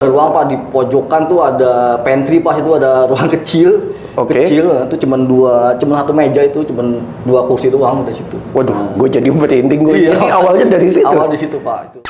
Ruang Pak, di pojokan tuh ada pantry Pak, itu ada ruang kecil. Oke. Kecil, itu cuman satu meja, itu cuman 2 kursi doang di situ. Waduh, gue jadi merinding gue. Iya. Ini awalnya dari situ. Awal di situ Pak itu.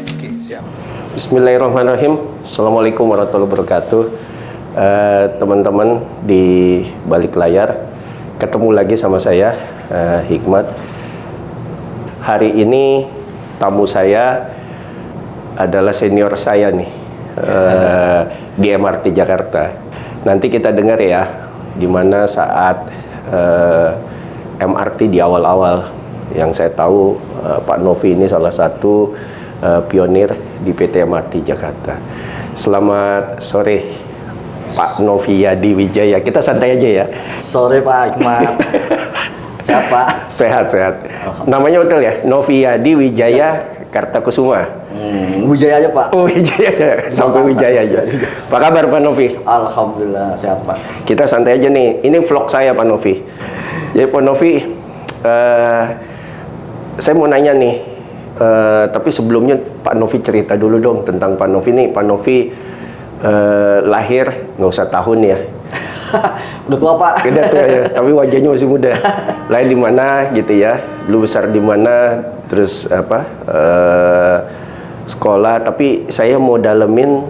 Oke, siap. Bismillahirrahmanirrahim. Assalamualaikum warahmatullahi wabarakatuh. Teman-teman di balik layar, ketemu lagi sama saya, Hikmat. Hari ini tamu saya adalah senior saya nih, di MRT Jakarta. Nanti kita dengar ya, gimana saat MRT di awal-awal. Yang saya tahu Pak Novi ini salah satu pionir di PT MRT Jakarta. Selamat sore Pak Novi Yadi Wijaya. Kita santai aja ya. Sore Pak Hikmat. Sehat Pak? Sehat. Namanya betul ya? Novi Yadi Wijaya Kartakusuma. Wijaya aja Pak. Oh, Wijaya. Sampai Wijaya aja. Apa kabar Pak Novi? Alhamdulillah sehat Pak. Kita santai aja nih. Ini vlog saya Pak Novi. Jadi Pak Novi, saya mau nanya nih, tapi sebelumnya Pak Novi cerita dulu dong tentang Pak Novi nih. Pak Novi lahir, nggak usah tahun ya. Udah tua Pak. Udah tua ya, tapi wajahnya masih muda. Lahir di mana gitu ya? Dulu besar di mana? Terus apa? Sekolah. Tapi saya mau dalemin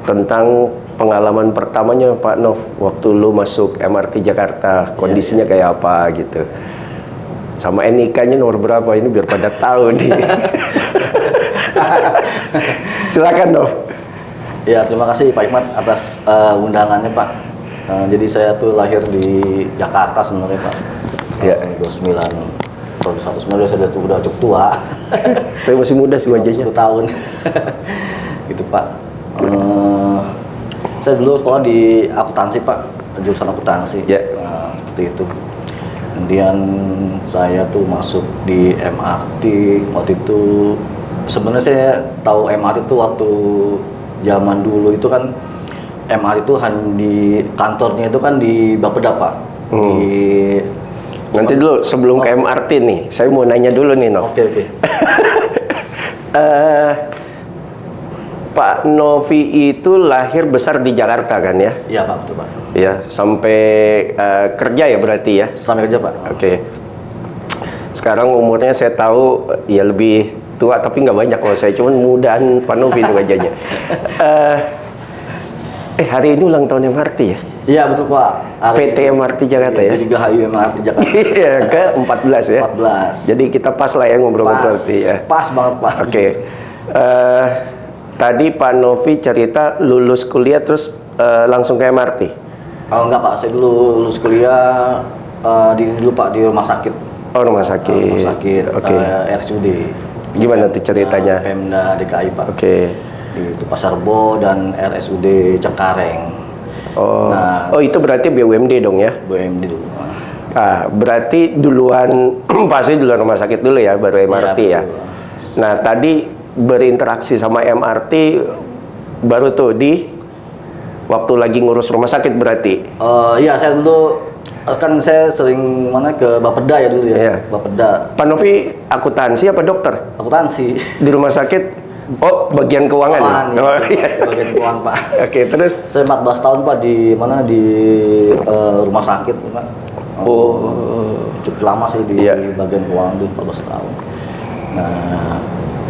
tentang pengalaman pertamanya Pak Nov waktu lu masuk MRT Jakarta. Kondisinya kayak apa gitu? Sama NIK-nya nomor berapa ini biar pada tahu nih. Silakan Nov. Ya, terima kasih Pak Hikmat atas undangannya Pak. Jadi saya tuh lahir di Jakarta sebenarnya Pak. Ya. 29 tahun 1999 saya udah cukup tua. Saya masih muda sih wajahnya. 1 tahun. Gitu Pak. Saya dulu sekolah di akuntansi Pak, jurusan akuntansi. Ya. Seperti itu. Kemudian saya tuh masuk di MRT waktu itu. Sebenarnya saya tahu MRT itu waktu zaman dulu itu kan MRT itu hanya di kantornya itu kan di Bapeda Pak. Nanti dulu sebelum ke MRT nih, saya mau nanya dulu nih Nov. Oke. Pak Novi itu lahir besar di Jakarta kan ya? Iya Pak, betul Pak. Ya, sampai kerja ya berarti ya? Sampai kerja Pak. Oke. Sekarang umurnya saya tahu ya lebih tua, tapi nggak banyak kalau saya, cuman mudaan Pak Novi itu wajahnya. Hari ini ulang tahun MRT ya? Iya betul Pak. PT MRT Jakarta ya? Jadi Gahayu MRT Jakarta. Iya, ke 14 ya? 14. Jadi kita pas lah ya ngobrol-ngobrol ya? Pas banget Pak. Oke. Tadi Pak Novi cerita lulus kuliah terus langsung ke MRT? Oh enggak Pak, saya dulu lulus kuliah dulu Pak di rumah sakit. Oh, rumah sakit. Rumah sakit. Oke. RSUD. Gimana tuh ceritanya? Pemda DKI Pak. Oke. Itu Pasar Rebo dan RSUD Cengkareng. Oh. Nah, Oh, itu berarti BUMD dong ya? BUMD dulu. Berarti duluan pasti duluan rumah sakit dulu ya, baru MRT ya. Betul. Nah, tadi berinteraksi sama MRT baru tuh di waktu lagi ngurus rumah sakit berarti? Iya, saya dulu kan saya sering ke Bapeda ya dulu ya. Iya. Bapeda. Pak Novi akuntansi apa dokter? Akuntansi. Di rumah sakit? Oh, bagian keuangan. Iya. Oh, iya. Bagian keuangan Pak. Oke, terus? Saya 14 tahun Pak di rumah sakit Pak. Cukup lama sih di bagian keuangan itu 14 tahun. Nah,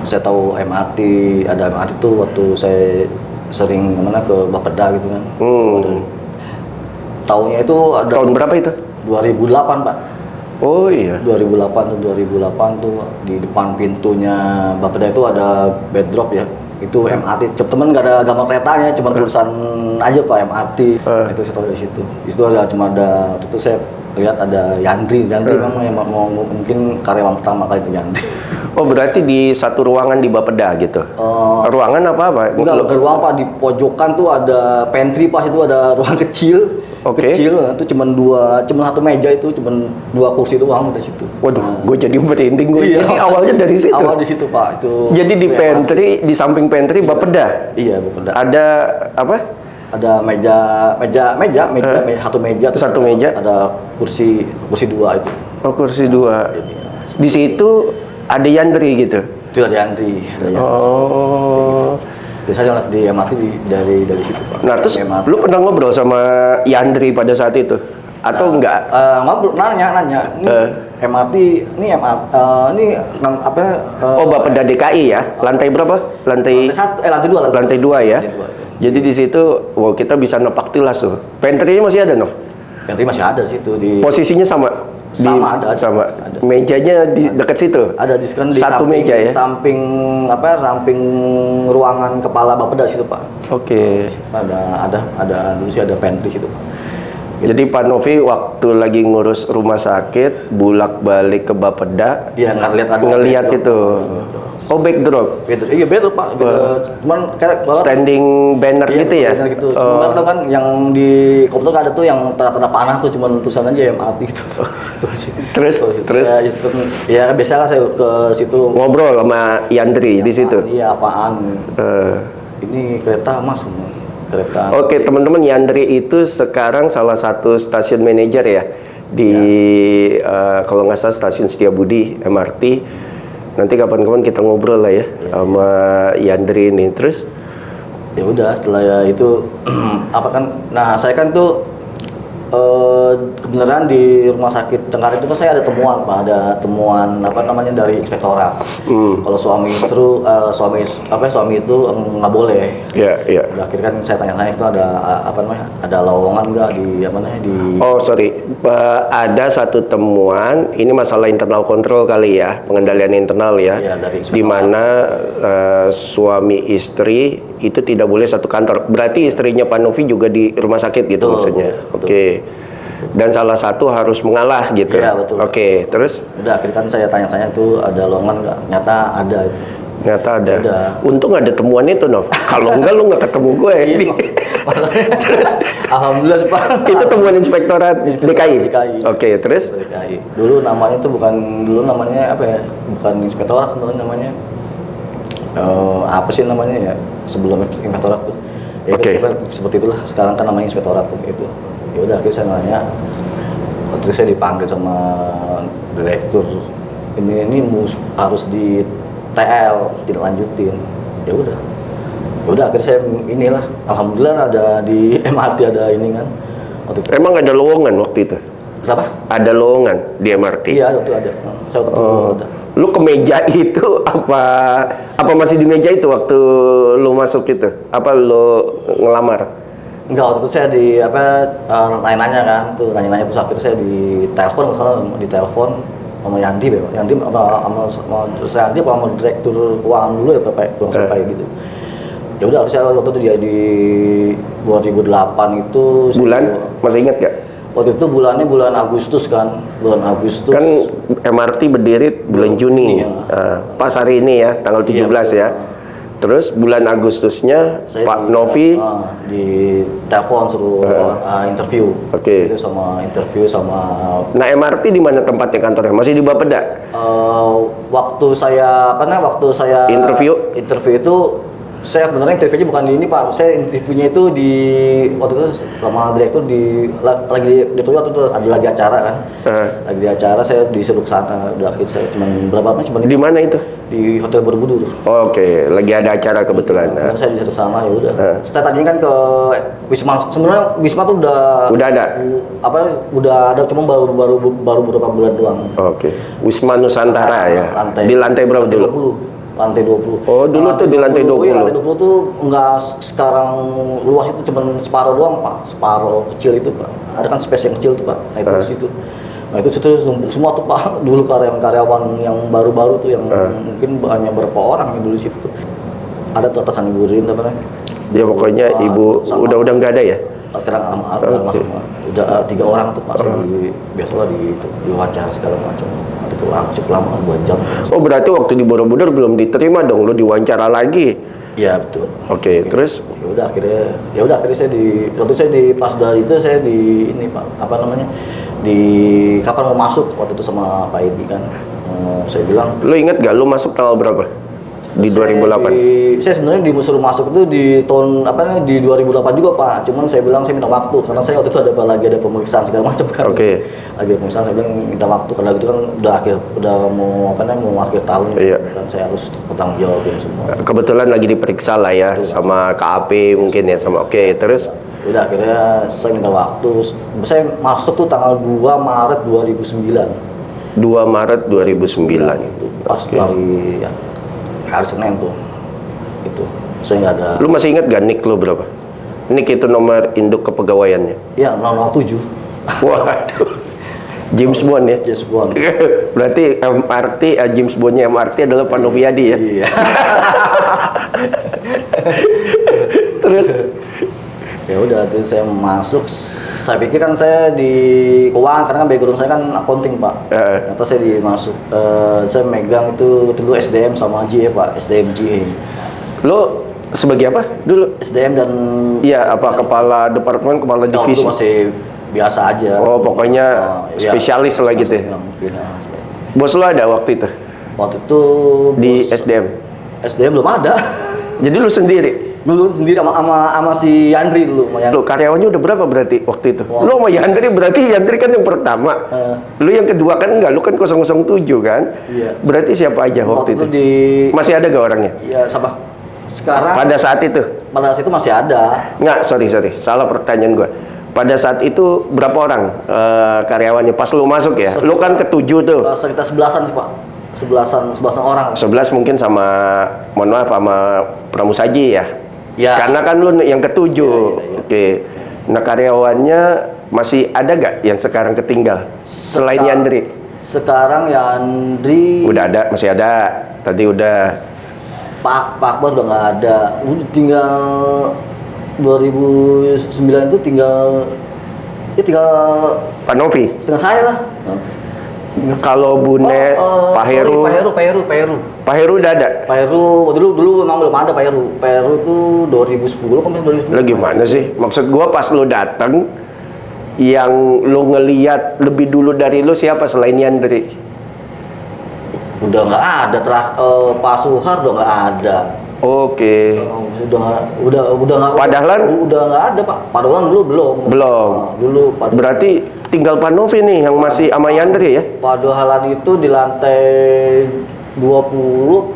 saya tahu MRT, ada MRT itu waktu saya sering ke Bapeda gitu kan. Tahunnya itu ada Tahun berapa itu? 2008 Pak. Oh iya. 2008 tuh di depan pintunya Bapeda itu ada bedrop ya. Itu MRT, temen nggak ada gambar keretanya, cuma tulisan aja Pak MRT. Itu saya tahu dari situ. Di situ waktu itu saya lihat ada Yandri memang yang mau mungkin karyawan pertama kali itu Yandri. Oh, berarti di satu ruangan di Bapeda gitu? Ruangan apa? Enggak, bukan ruang Pak, di pojokan tuh ada pantry Pak, itu ada ruang kecil. Oke. Kecil, itu cuman satu meja itu, cuman 2 kursi doang di situ. Waduh, gue jadi merinding gue. Iya. Jadi awalnya dari situ. Awal di situ Pak, itu. Jadi di pantry, di samping pantry Bapeda. Iya, Bapeda. Ada apa? Ada satu meja, terus Satu meja. ada kursi 2 itu. Oh, kursi 2. Jadi, Di situ ada Yandri gitu. itu ada Yandri. Oh. Biasanya lihat di MRT dari situ Pak. Nah, terus MRT. lu pernah ngobrol sama Yandri pada saat itu? Atau enggak? Ngobrol, nanya. Ini MRT, ini apa? Oh, Bapeda DKI ya? Lantai berapa? Lantai 1, lantai 2. Lantai 2 ya? Lantai 2 itu. Jadi di situ, wow, kita bisa nepak tilas tuh. Pantry-nya masih ada, Nov? Pantry masih ada di situ. Posisinya sama? Sama, ada. Sama. Ada. Mejanya di dekat situ? Ada di sekarang di Satu samping, meja ya? samping ruangan kepala Bapeda di situ Pak. Oke. Di situ ada dulu sih ada pantry situ Pak. Jadi Pak Novi waktu lagi ngurus rumah sakit, bulak-balik ke Bapeda, Iya, ngelihat itu. Oh, backdrop. Iya, backdrop Pak. Cuman kayak Standing banner iya, gitu ya? banner gitu. Cuma kan, kan yang di komputer ada tuh yang tanda-tanda panah tuh, cuma tulisan aja MRT gitu. Itu aja. Terus? Ya biasa lah saya ke situ Ngobrol sama Yandri di situ. Iya, apaan? Ini kereta Mas, kereta. Oke, teman-teman, Yandri itu sekarang salah satu stasiun manajer ya di kalau nggak salah stasiun Setiabudi MRT. Nanti kapan-kapan kita ngobrol lah ya sama Yandri ini. Terus? Ya udah, setelah itu apa kan? Nah, saya kan tuh kebenaran di rumah sakit Cengkareng itu kan saya ada temuan Pak, ada temuan apa namanya dari inspektorat. Kalau suami itu nggak boleh. Iya. Udah akhirnya kan saya tanya-tanya itu ada apa namanya? Ada lowongan nggak di apa namanya di Oh, sorry. Ada satu temuan, ini masalah internal kontrol kali ya, pengendalian internal ya. Iya, dari inspektorat. Di mana suami istri itu tidak boleh satu kantor. Berarti istrinya Pak Novi juga di rumah sakit gitu Betul, maksudnya. betul. Oke. Dan salah satu harus mengalah gitu. Iya, betul. Oke, terus? Udah akhirnya kan saya tanya-tanya tuh ada lowongan nggak? Nyata ada itu. Ternyata ada. Udah. Untung ada temuan itu, Nov. Kalau enggak lu nggak ketemu gue. Terus alhamdulillah sih Pak. Itu temuan inspektorat DKI. Oke, terus? DKI. Dulu namanya apa ya? Bukan inspektorat sebenarnya namanya. Apa sih namanya ya? Sebelum inspektorat tuh. Ya, Oke. Seperti itulah. Sekarang kan namanya inspektorat tuh gitu. Ya udah akhirnya saya nanya. Waktu itu saya dipanggil sama direktur. Ini harus di TL, tidak lanjutin. Ya udah akhirnya saya inilah. Alhamdulillah ada di MRT ada ini kan. Waktu itu. Emang ada lowongan waktu itu? Kenapa? Ada lowongan di MRT? Iya, waktu ada. Saya waktu itu ada. Lu ke meja itu apa masih di meja itu waktu lu masuk itu? Apa lu ngelamar? Enggak, waktu itu saya nanya-nanya kan, nanya-nanya terus akhirnya saya ditelepon sama Yandi, sama direktur keuangan dulu ya Pak, gitu. Ya udah, saya waktu itu dia di 2008 itu Bulan? Masih ingat gak? Waktu itu bulan Agustus kan, Kan MRT berdiri bulan Juni. Ya. Pas hari ini ya, tanggal 17 ya. Terus bulan Agustusnya saya Pak Novi di telepon suruh interview. Oke. Itu interview sama. Nah, MRT di mana tempatnya kantornya? Masih di Bapeda? Waktu saya Interview itu saya sebenarnya interviewnya bukan di ini Pak. Saya interviewnya itu waktu itu sama direktur lagi waktu itu ada lagi acara kan. Lagi di acara saya disuruh ke sana. Udah akhirnya saya cuma di mana itu? di Hotel Borobudur. Oh, oke, lagi ada acara kebetulan. Dan saya disuruh ke sana, ya udah. Saya tadinya kan ke Wisma. Sebenarnya Wisma tuh udah ada. Udah ada, cuma baru beberapa bulan doang. Oke. Wisma Nusantara ya. Di lantai berapa dulu? Lantai 20. Oh, dulu tuh di lantai 20. Iya, lantai 20 tuh enggak sekarang luas itu, cuma separuh doang, Pak. Separuh kecil itu, Pak. Ada kan space yang kecil tuh, Pak. Nah, itu di situ. Nah, itu semua tuh, Pak. Dulu karyawan yang baru-baru tuh yang mungkin hanya berapa orang yang dulu di situ tuh. Ada tuh atasan Ibu Rin apa namanya? Ya pokoknya Ibu udah nggak ada ya? parkiran almarhum. Udah 3 orang tuh pas biasalah di wawancara segala macam. Itu cukup lama 2 jam. Oh berarti waktu di Borobudur belum diterima dong, lu diwawancara lagi? Iya betul. Oke. Terus? Ya udah akhirnya saya waktu saya di pas dari itu saya di ini Pak apa namanya di kapan mau masuk waktu itu sama Pak Edi kan. Saya bilang. Lu inget gak lu masuk tanggal berapa? Di 2008? Saya sebenarnya disuruh masuk itu di tahun di 2008 juga Pak. Cuman saya bilang saya minta waktu karena saya waktu itu lagi ada pemeriksaan segala macam kan. Oke. Lagi pemeriksaan saya bilang minta waktu karena itu kan udah mau mau akhir tahun kan saya harus bertanggung jawabin semua. Kebetulan lagi diperiksa lah ya sama KAP mungkin ya sama. Oke, terus? Udah akhirnya saya minta waktu. Saya masuk tuh tanggal 2 Maret 2009. 2 Maret 2009 itu pas hari hari Senin tuh itu saya nggak ada. Lu masih ingat gak NIK lu berapa? NIK itu nomor induk kepegawaiannya. Iya 007. Waduh, James Bond ya. James Bond. Berarti MRT James Bondnya MRT adalah Pak Noviadi ya. Iya. Terus ya udah tuh saya masuk, saya pikir kan saya di keuangan karena kan background saya kan accounting Pak. Ternyata saya masuk, saya megang itu dulu SDM sama GE Pak, SDM GE. lo sebagai apa dulu? SDM dan iya apa kepala departemen, kepala divisi? Itu masih biasa aja. Oh pokoknya spesialis lah gitu ya. Bos lo ada waktu itu? Waktu itu di SDM? SDM belum ada. Jadi lu sendiri? Dulu sendiri sama si Yandri dulu. Lu karyawannya udah berapa berarti waktu itu? Lu sama Yandri berarti Yandri kan yang pertama. Lu yang kedua kan enggak, lu kan 007 kan? Iya. Berarti siapa aja waktu itu? Masih ada gak orangnya? Iya, siapa? Sekarang pada saat itu? Pada saat itu masih ada. Enggak, sorry. Salah pertanyaan gua. Pada saat itu berapa orang karyawannya pas lu masuk ya? Lu kan ketujuh tuh. Sekitar 11-an sih, Pak. 11 orang. 11 mungkin sama mohon maaf sama Pramusaji ya. Ya. Karena kan lu yang ketujuh. Ya. Oke. Nah karyawannya masih ada gak yang sekarang ketinggal? Selain Yandri? Sekarang Yandri udah ada, masih ada. Tadi udah. Pak Bos udah nggak ada. Udah tinggal 2009 itu tinggal Pak Novi. Tinggal saya lah. Kalau Bunet, Pak Heru. Pak Heru udah ada? Pak Heru dulu memang belum ada Pak Heru. Pak Heru itu 2010 kan 2010. Lah gimana sih? Maksud gua pas lu datang yang lu ngeliat lebih dulu dari lu siapa selain Yandri? Udah nggak ada Pak Suhar udah nggak ada. Oke. Udah nggak. Padahal udah nggak ada Pak. Padahal dulu belum. Dulu. Berarti tinggal Pak Novi nih yang masih sama Yandri ya? Padahal itu di lantai 20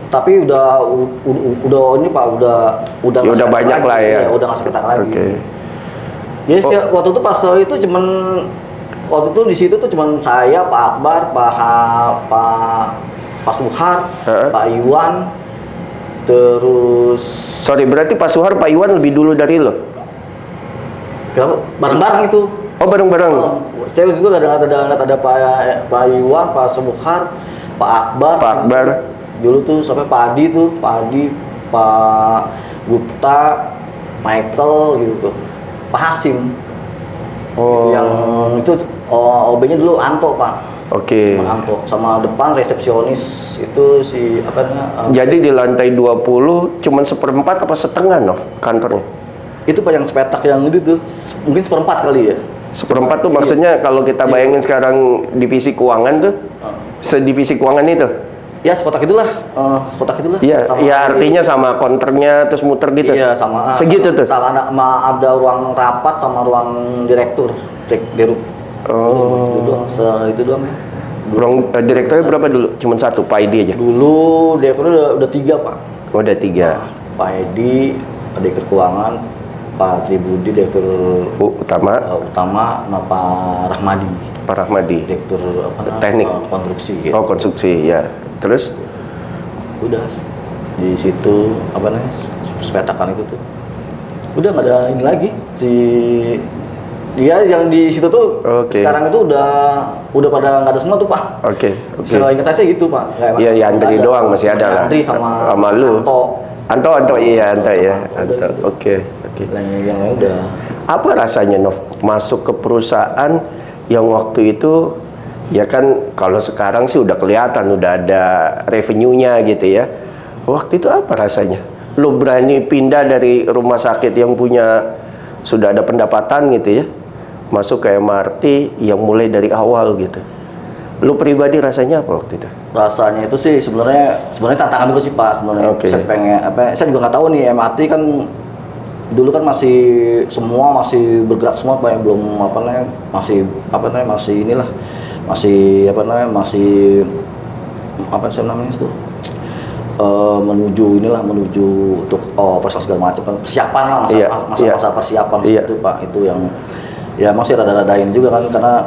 tapi udah ini Pak udah banyak lah ya. Udah nggak sepetak lagi. Oke. Yes, ya, waktu itu pas itu cuman waktu itu di situ tuh cuman saya, Pak Akbar, Pak Suhar, Pak Iwan, terus. Sorry, berarti Pak Suhar, Pak Iwan lebih dulu dari lo? Kenapa? Bareng-bareng itu. Oh, bareng-bareng. Saya waktu itu ada Pak Iwan, Pak Suhar, Pak Akbar. Dulu tuh sampai Pak Adi tuh, Pak Gupta, Michael gitu tuh. Pak Hasim. Oh. Yang itu OB-nya dulu Anto Pak. Oke. Anto sama depan resepsionis itu si apa namanya? Jadi di lantai 20 cuman 1/4 apa setengah Nov kantornya? Itu Pak yang sepetak yang itu tuh mungkin 1/4 kali ya. 1/4 tuh maksudnya kalau kita bayangin sekarang divisi keuangan tuh sedivisi keuangan itu? Ya sekotak itulah. Iya, ya artinya sama konternya terus muter gitu. Iya sama. Segitu tuh. Sama ada ruang rapat sama ruang direktur, dirut. Oh. Itu doang. Ruang direkturnya berapa dulu? Cuman satu, Pak Edi aja. Dulu direkturnya udah 3 Pak. Oh, udah 3. Pak Edi, direktur keuangan, Pak Tribudi, direktur utama, sama Pak Rahmadi. Pak Rahmadi. Direktur teknik. Konstruksi. Gitu. Oh, konstruksi ya. Terus? Udah di situ apa namanya sepetakan itu tuh. Udah nggak ada ini lagi Dia yang di situ tuh sekarang itu udah pada nggak ada semua tuh Pak. Oke. Saya ingat saya gitu Pak. Iya, Yandri doang masih ada lah. Yandri sama lu. Anto Iya, Anto ya. Oke. Yang lain udah. Apa rasanya Nov masuk ke perusahaan yang waktu itu ya kan kalau sekarang sih udah kelihatan udah ada revenue-nya gitu ya. Waktu itu apa rasanya? Lo berani pindah dari rumah sakit yang punya sudah ada pendapatan gitu ya, masuk ke MRT yang mulai dari awal gitu. Lo pribadi rasanya apa waktu itu? Rasanya itu sih sebenarnya tantangan dulu sih Pak sebenarnya. Saya pengen saya juga nggak tahu nih MRT kan dulu kan semua masih bergerak semua Pak, belum masih inilah masih itu menuju untuk operasi segala macam kan, persiapan lah masa persiapan itu Pak, itu yang ya masih rada-radain juga kan, karena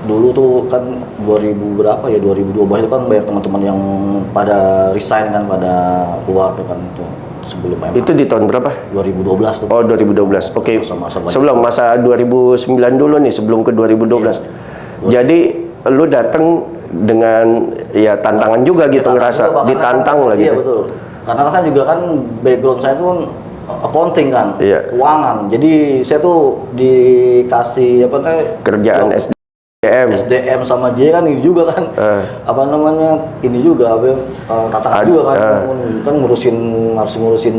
dulu tuh kan 2012 itu kan banyak teman-teman yang pada resign kan, pada keluar tuh kan tuh sebelum MRT. Itu di tahun berapa? 2012 tuh. Oh 2012. Oke. Sebelum masa 2009 dulu nih, sebelum ke 2012. Iya. Jadi lu datang dengan ya tantangan juga gitu, ngerasa ditantang lah gitu. Iya betul. Karena saya juga kan background saya tuh accounting kan, keuangan. Jadi saya tuh dikasih kerjaan SDM sama J kan, ini juga kan ini juga tantangan juga kan harus ngurusin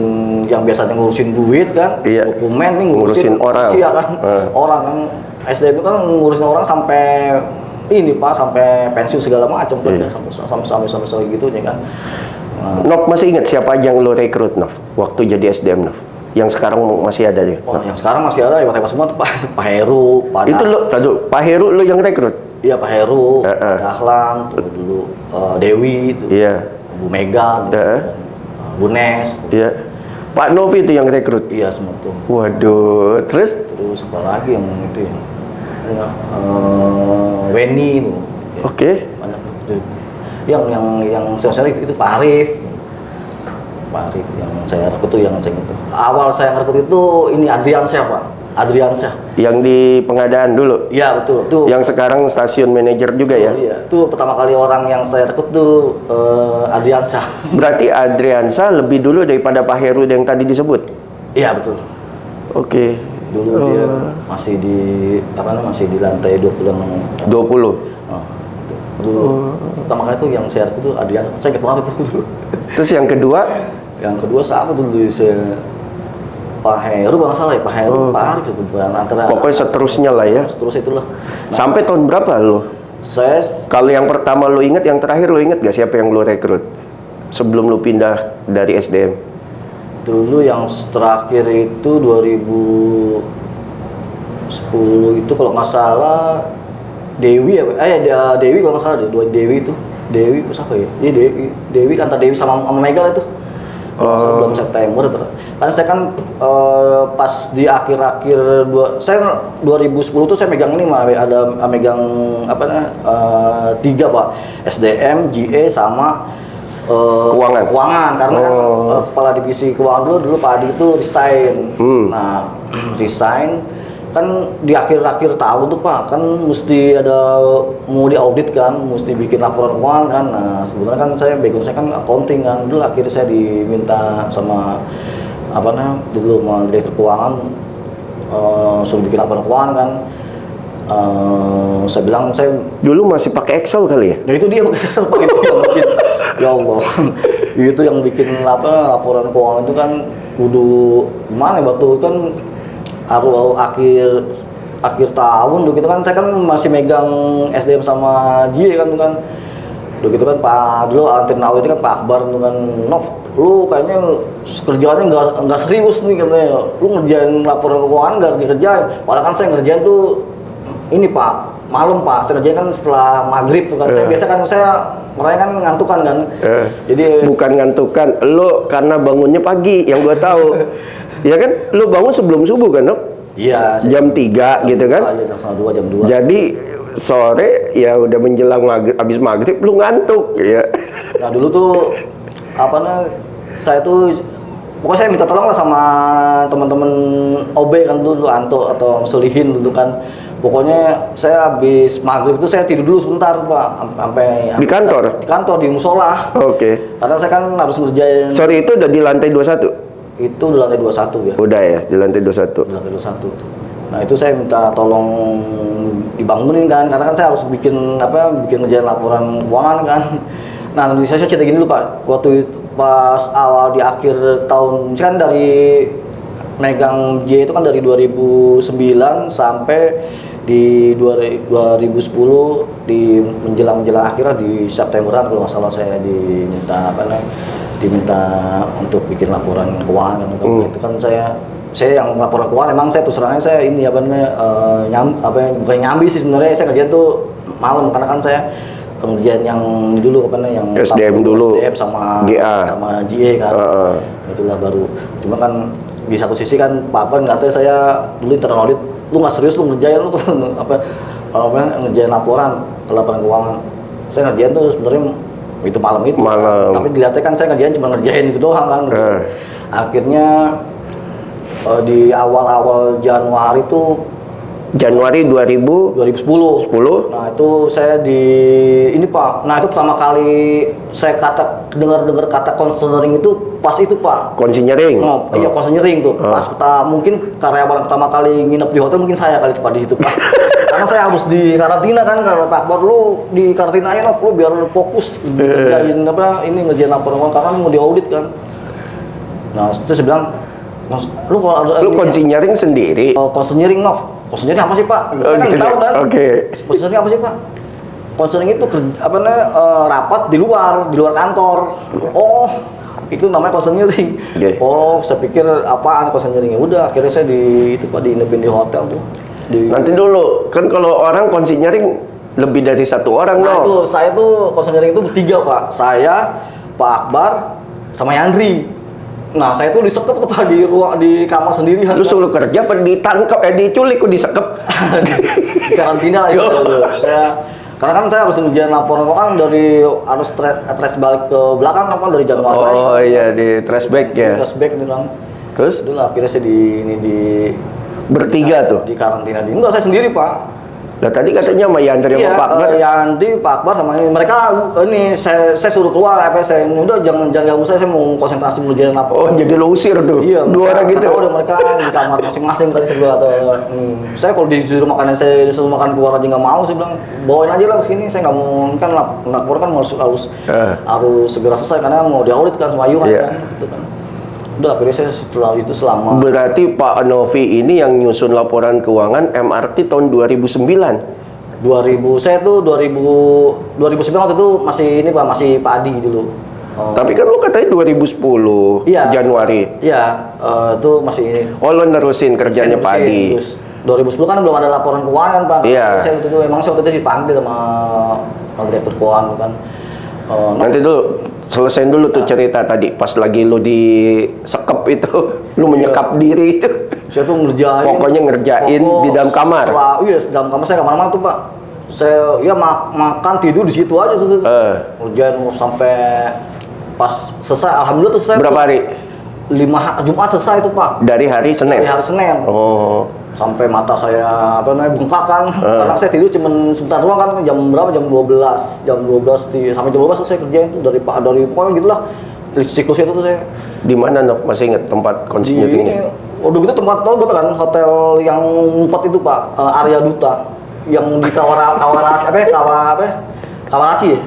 yang biasanya ngurusin duit kan, dokumen nih ngurusin orang kan. Orang kan SDM itu kan ngurusin orang sampai ini Pak, sampai pensiun segala macam kan, sampai gitu ya kan. Nov masih ingat siapa aja yang lo rekrut Nov waktu jadi SDM Nov? Yang sekarang masih ada juga? Oh, yang sekarang masih ada, hebat-hebat semua tuh Pak Heru, Pak itu lo, Pak Heru lo yang rekrut? Iya Pak Heru, Pak Dahlan, dulu Dewi, Bu Mega, Bu Nes. Pak Novi itu yang rekrut? Iya semua tuh. Waduh, terus apa lagi yang itu ya? Weni itu. Banyak tuh. Yang saya itu Pak Arif. Pak Arif yang saya rekrut tuh, awal saya rekrut itu ini Adriansyah Pak. Yang di pengadaan dulu? Iya betul. Tuh. Yang sekarang stasiun manajer juga ya? Iya. Itu pertama kali orang yang saya rekrut tuh Adriansyah. Berarti Adriansyah lebih dulu daripada Pak Heru yang tadi disebut? Iya betul. Dulu dia masih di lantai 20. Dulu pertama kali itu yang saya rekrut tuh Adriansyah. Saya ingat banget itu dulu. Terus yang kedua? Yang kedua siapa dulu saya? Pak Heru kalau nggak salah ya, Pak Heru, Pak Arif itu antara. Pokoknya seterusnya lah ya. Seterusnya itulah. Sampai tahun berapa lo? Saya kalau yang pertama lo inget, yang terakhir lo inget gak siapa yang lo rekrut sebelum lo pindah dari SDM? Dulu yang terakhir itu 2010 itu kalau nggak salah Dewi ya, Dewi kalau nggak salah Dewi siapa ya? Iya Dewi antara Dewi sama Mega itu. Bulan September karena saya kan pas di akhir-akhir 2010 tuh saya megang ini megang 3 Pak, SDM, GA sama keuangan karena kan kepala divisi keuangan dulu Pak Adi itu resign. Nah resign kan di akhir-akhir tahun tuh Pak, kan mesti mau diaudit kan, mesti bikin laporan keuangan kan. Nah sebenarnya kan background saya kan accounting kan, dulu akhirnya saya diminta sama dulu sama direktur keuangan suruh bikin laporan keuangan kan. Saya bilang saya dulu masih pakai Excel kali ya? Nah itu dia pakai Excel Pak, itu yang bikin ya Allah itu yang bikin laporan keuangan itu kan kudu gimana ya, waktu kan akhir tahun gitu kan, saya kan masih megang SDM sama J kan tuh kan. Gitu kan Pak dulu Antirnawi itu kan Pak Akbar tuh kan, Nov lu kayaknya kerjaannya nggak serius nih katanya, lu ngerjain laporan keuangan nggak dikerjain. Padahal kan saya ngerjain tuh ini Pak malam Pak, saya ngerjain kan setelah maghrib tuh kan. Saya biasa kan mereka kan ngantukan kan. Jadi bukan ngantukan, lu karena bangunnya pagi yang gua tahu. Ya kan, lu bangun sebelum subuh kan, Dok? Iya. Jam 3 gitu kan? Jam 2, jam 2. Jadi sore ya udah menjelang habis maghrib lu ngantuk ya. Nah dulu tuh saya tuh pokoknya saya minta tolong lah sama teman-teman OB kan dulu, Anto atau Solihin dulu kan. Pokoknya saya habis maghrib itu saya tidur dulu sebentar Pak, sampai di kantor? Di kantor, di musola. Karena saya kan harus ngerjain. Sorry, itu udah di lantai 21? itu di lantai 21 ya. Udah ya, di lantai 21. Di lantai 21. Nah itu saya minta tolong dibangunin kan, karena kan saya harus bikin ngerjain laporan keuangan kan. Nah saya cerita gini dulu Pak, waktu itu pas awal di akhir tahun, kan dari megang J itu kan dari 2009 sampai di 2010 di menjelang akhirnya di Septemberan kalau nggak salah saya diminta untuk bikin laporan keuangan kan. Itu kan saya yang laporan keuangan emang saya terus terangnya saya ini bukan nyambi sih sebenarnya, saya kerjaan tuh malam karena kan saya kerjaan yang dulu yang SDM dulu, SDM sama GA sama GA kan. Itulah baru. Cuma kan di satu sisi kan Pak Apan katanya saya dulu internal audit, lu nggak serius lu ngerjain lu tuh ngerjain laporan keuangan. Saya ngerjain tuh sebenarnya itu malam. Tapi dilihatnya kan saya cuma ngerjain itu doang kan. Akhirnya di awal Januari 2010. Nah itu saya ini Pak. Nah itu pertama kali saya dengar kata konseling itu pas itu Pak. Konseling. Iya konseling tuh. Pas mungkin karyawan pertama kali nginep di hotel mungkin saya kali di situ Pak. Karena saya harus di karantina kan, kata Pak Akbar, lu di karantina aja lah, lu biar fokus ngerjain ngerjain laporan karena mau diaudit kan. Nah terus saya bilang, lu konseling sendiri. Konseling konseling apa sih Pak? Saya kan tahu kan. Konseling apa sih Pak? Konseling itu rapat di luar kantor. Oh, itu namanya konseling. Oh, saya pikir apaan konselingnya. Udah, akhirnya saya diinepin di hotel tuh. Nanti dulu, kan kalau orang konseling lebih dari satu orang. Nah itu, saya tuh konseling itu bertiga Pak. Saya, Pak Akbar, sama Yandri. Nah saya tuh disekep tuh Pak di kamar sendirian. Lu suruh kerja apa ditangkap, diculik, kok disekep? Di karantina lah itu. Karena kan saya harus ngerjain laporan kan harus trace balik ke belakang kan dari Januari. Oh iya, di trace back ya. Trace back itu kan. Terus? Itulah akhirnya saya di bertiga tuh? Di karantina. Enggak, saya sendiri Pak. Nah tadi katanya sama Yandri sama Pak Akbar. Yandri, Pak Akbar sama ini. Mereka saya suruh keluar, saya udah jangan ganggu saya mau konsentrasi mengerjain laporan. Oh jadi lo usir tuh? Iya. Dua orang gitu? Udah mereka di kamar masing-masing kali saya atau saya kalau disuruh makan keluar aja nggak mau, saya bilang bawain aja lah sini, saya nggak mau kan laporan kan harus segera selesai karena mau diaudit kan sama Ayu kan. Gitu kan. Udah akhirnya saya setelah itu selama. Berarti Pak Novi ini yang nyusun laporan keuangan MRT tahun 2009? Saya tuh 2009 waktu itu masih Pak Adi dulu. Tapi kan lu katanya 2010 Januari. Iya, itu masih ini. Oh, lu nerusin kerjanya Pak Adi. 2010 kan belum ada laporan keuangan Pak. Iya. Saya waktu itu dipanggil sama direktur keuangan kan. Nanti dulu selesaiin dulu tuh cerita tadi pas lagi lu disekep itu, lu menyekap diri itu. Saya tuh ngerjain di dalam kamar. Iya, di dalam kamar saya kemana-mana tuh Pak. Saya makan tidur di situ aja tuh. Ngerjain sampai pas selesai. Alhamdulillah tuh saya. Berapa hari? 5 Jumat selesai itu Pak. Dari hari Senin. Dari hari Senin. Oh. Sampai mata saya bengkak kan. Karena saya tidur cuma sebentar doang kan, jam berapa? Jam 12. Sampai jam 12 saya kerjain tuh dari pokoknya gitulah. Siklus itu tuh saya. Di mana masih ingat tempat konseling-nya? Udah gitu tempat kan hotel yang 4 itu Pak, Arya Duta yang di Kawaraci ya?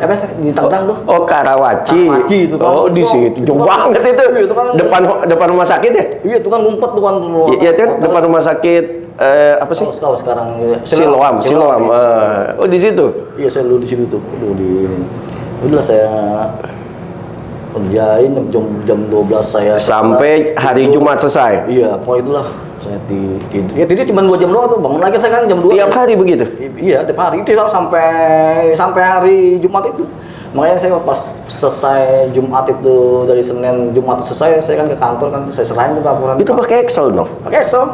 Di Tangerang tuh. Oh, Karawaci itu kan. Oh, di situ. Jauh banget itu. Itu kan depan rumah sakit ya? Iya, itu kan ngumpet tuh kan. Iya, kan depan rumah sakit apa sih? Sekarang Siloam. Oh, di situ. Iya, saya dulu di situ tuh. Udah saya kerjain jam 12 saya sampai hari Jumat selesai. Iya, pokoknya itulah saya tidur. Ya tidur cuma 2 jam doang tuh, bangun lagi saya kan jam 2. Tiap hari begitu? Iya, tiap hari. Itu sampai hari Jumat itu. Makanya saya pas selesai Jumat itu, dari Senin Jumat selesai, saya kan ke kantor kan, saya serahin tuh laporan. Itu pakai Excel dong? Pakai Excel.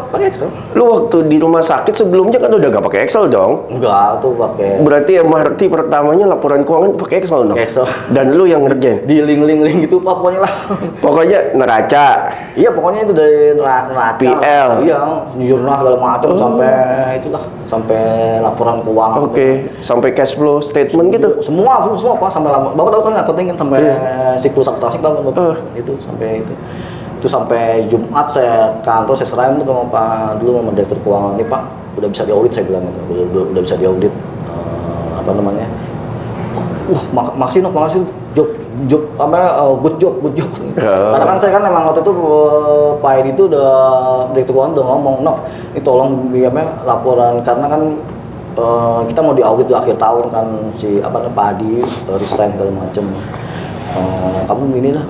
Lu waktu di rumah sakit sebelumnya kan udah gak pakai Excel dong? Enggak, tuh pakai. Berarti MRT pertamanya laporan keuangan pakai Excel dong? Excel. Dan lu yang ngerjain? Di link gitu Pak, pokoknya lah. Pokoknya neraca. Iya, pokoknya itu dari neraca. PL. Iya, jurnal segala macam sampai laporan keuangan. Oke, sampai cash flow statement gitu. Semua Pak, sampai Bapak tahu kan akunting kan sampai siklus akuntansi tahu kan Bapak. Itu sampai itu. itu sampai Jumat saya kantor, saya serahin tuh sama Pak dulu sama direktur keuangan, ini Pak udah bisa diaudit, saya bilang gitu, udah bisa diaudit. Apa namanya, makasih job apa, good job. Karena kan saya kan emang waktu itu Pak Edi itu udah direktur keuangan udah ngomong, ini tolong laporan, karena kan kita mau diaudit di akhir tahun kan, si apa Pak Adi resign segala macem. Kamu ini lah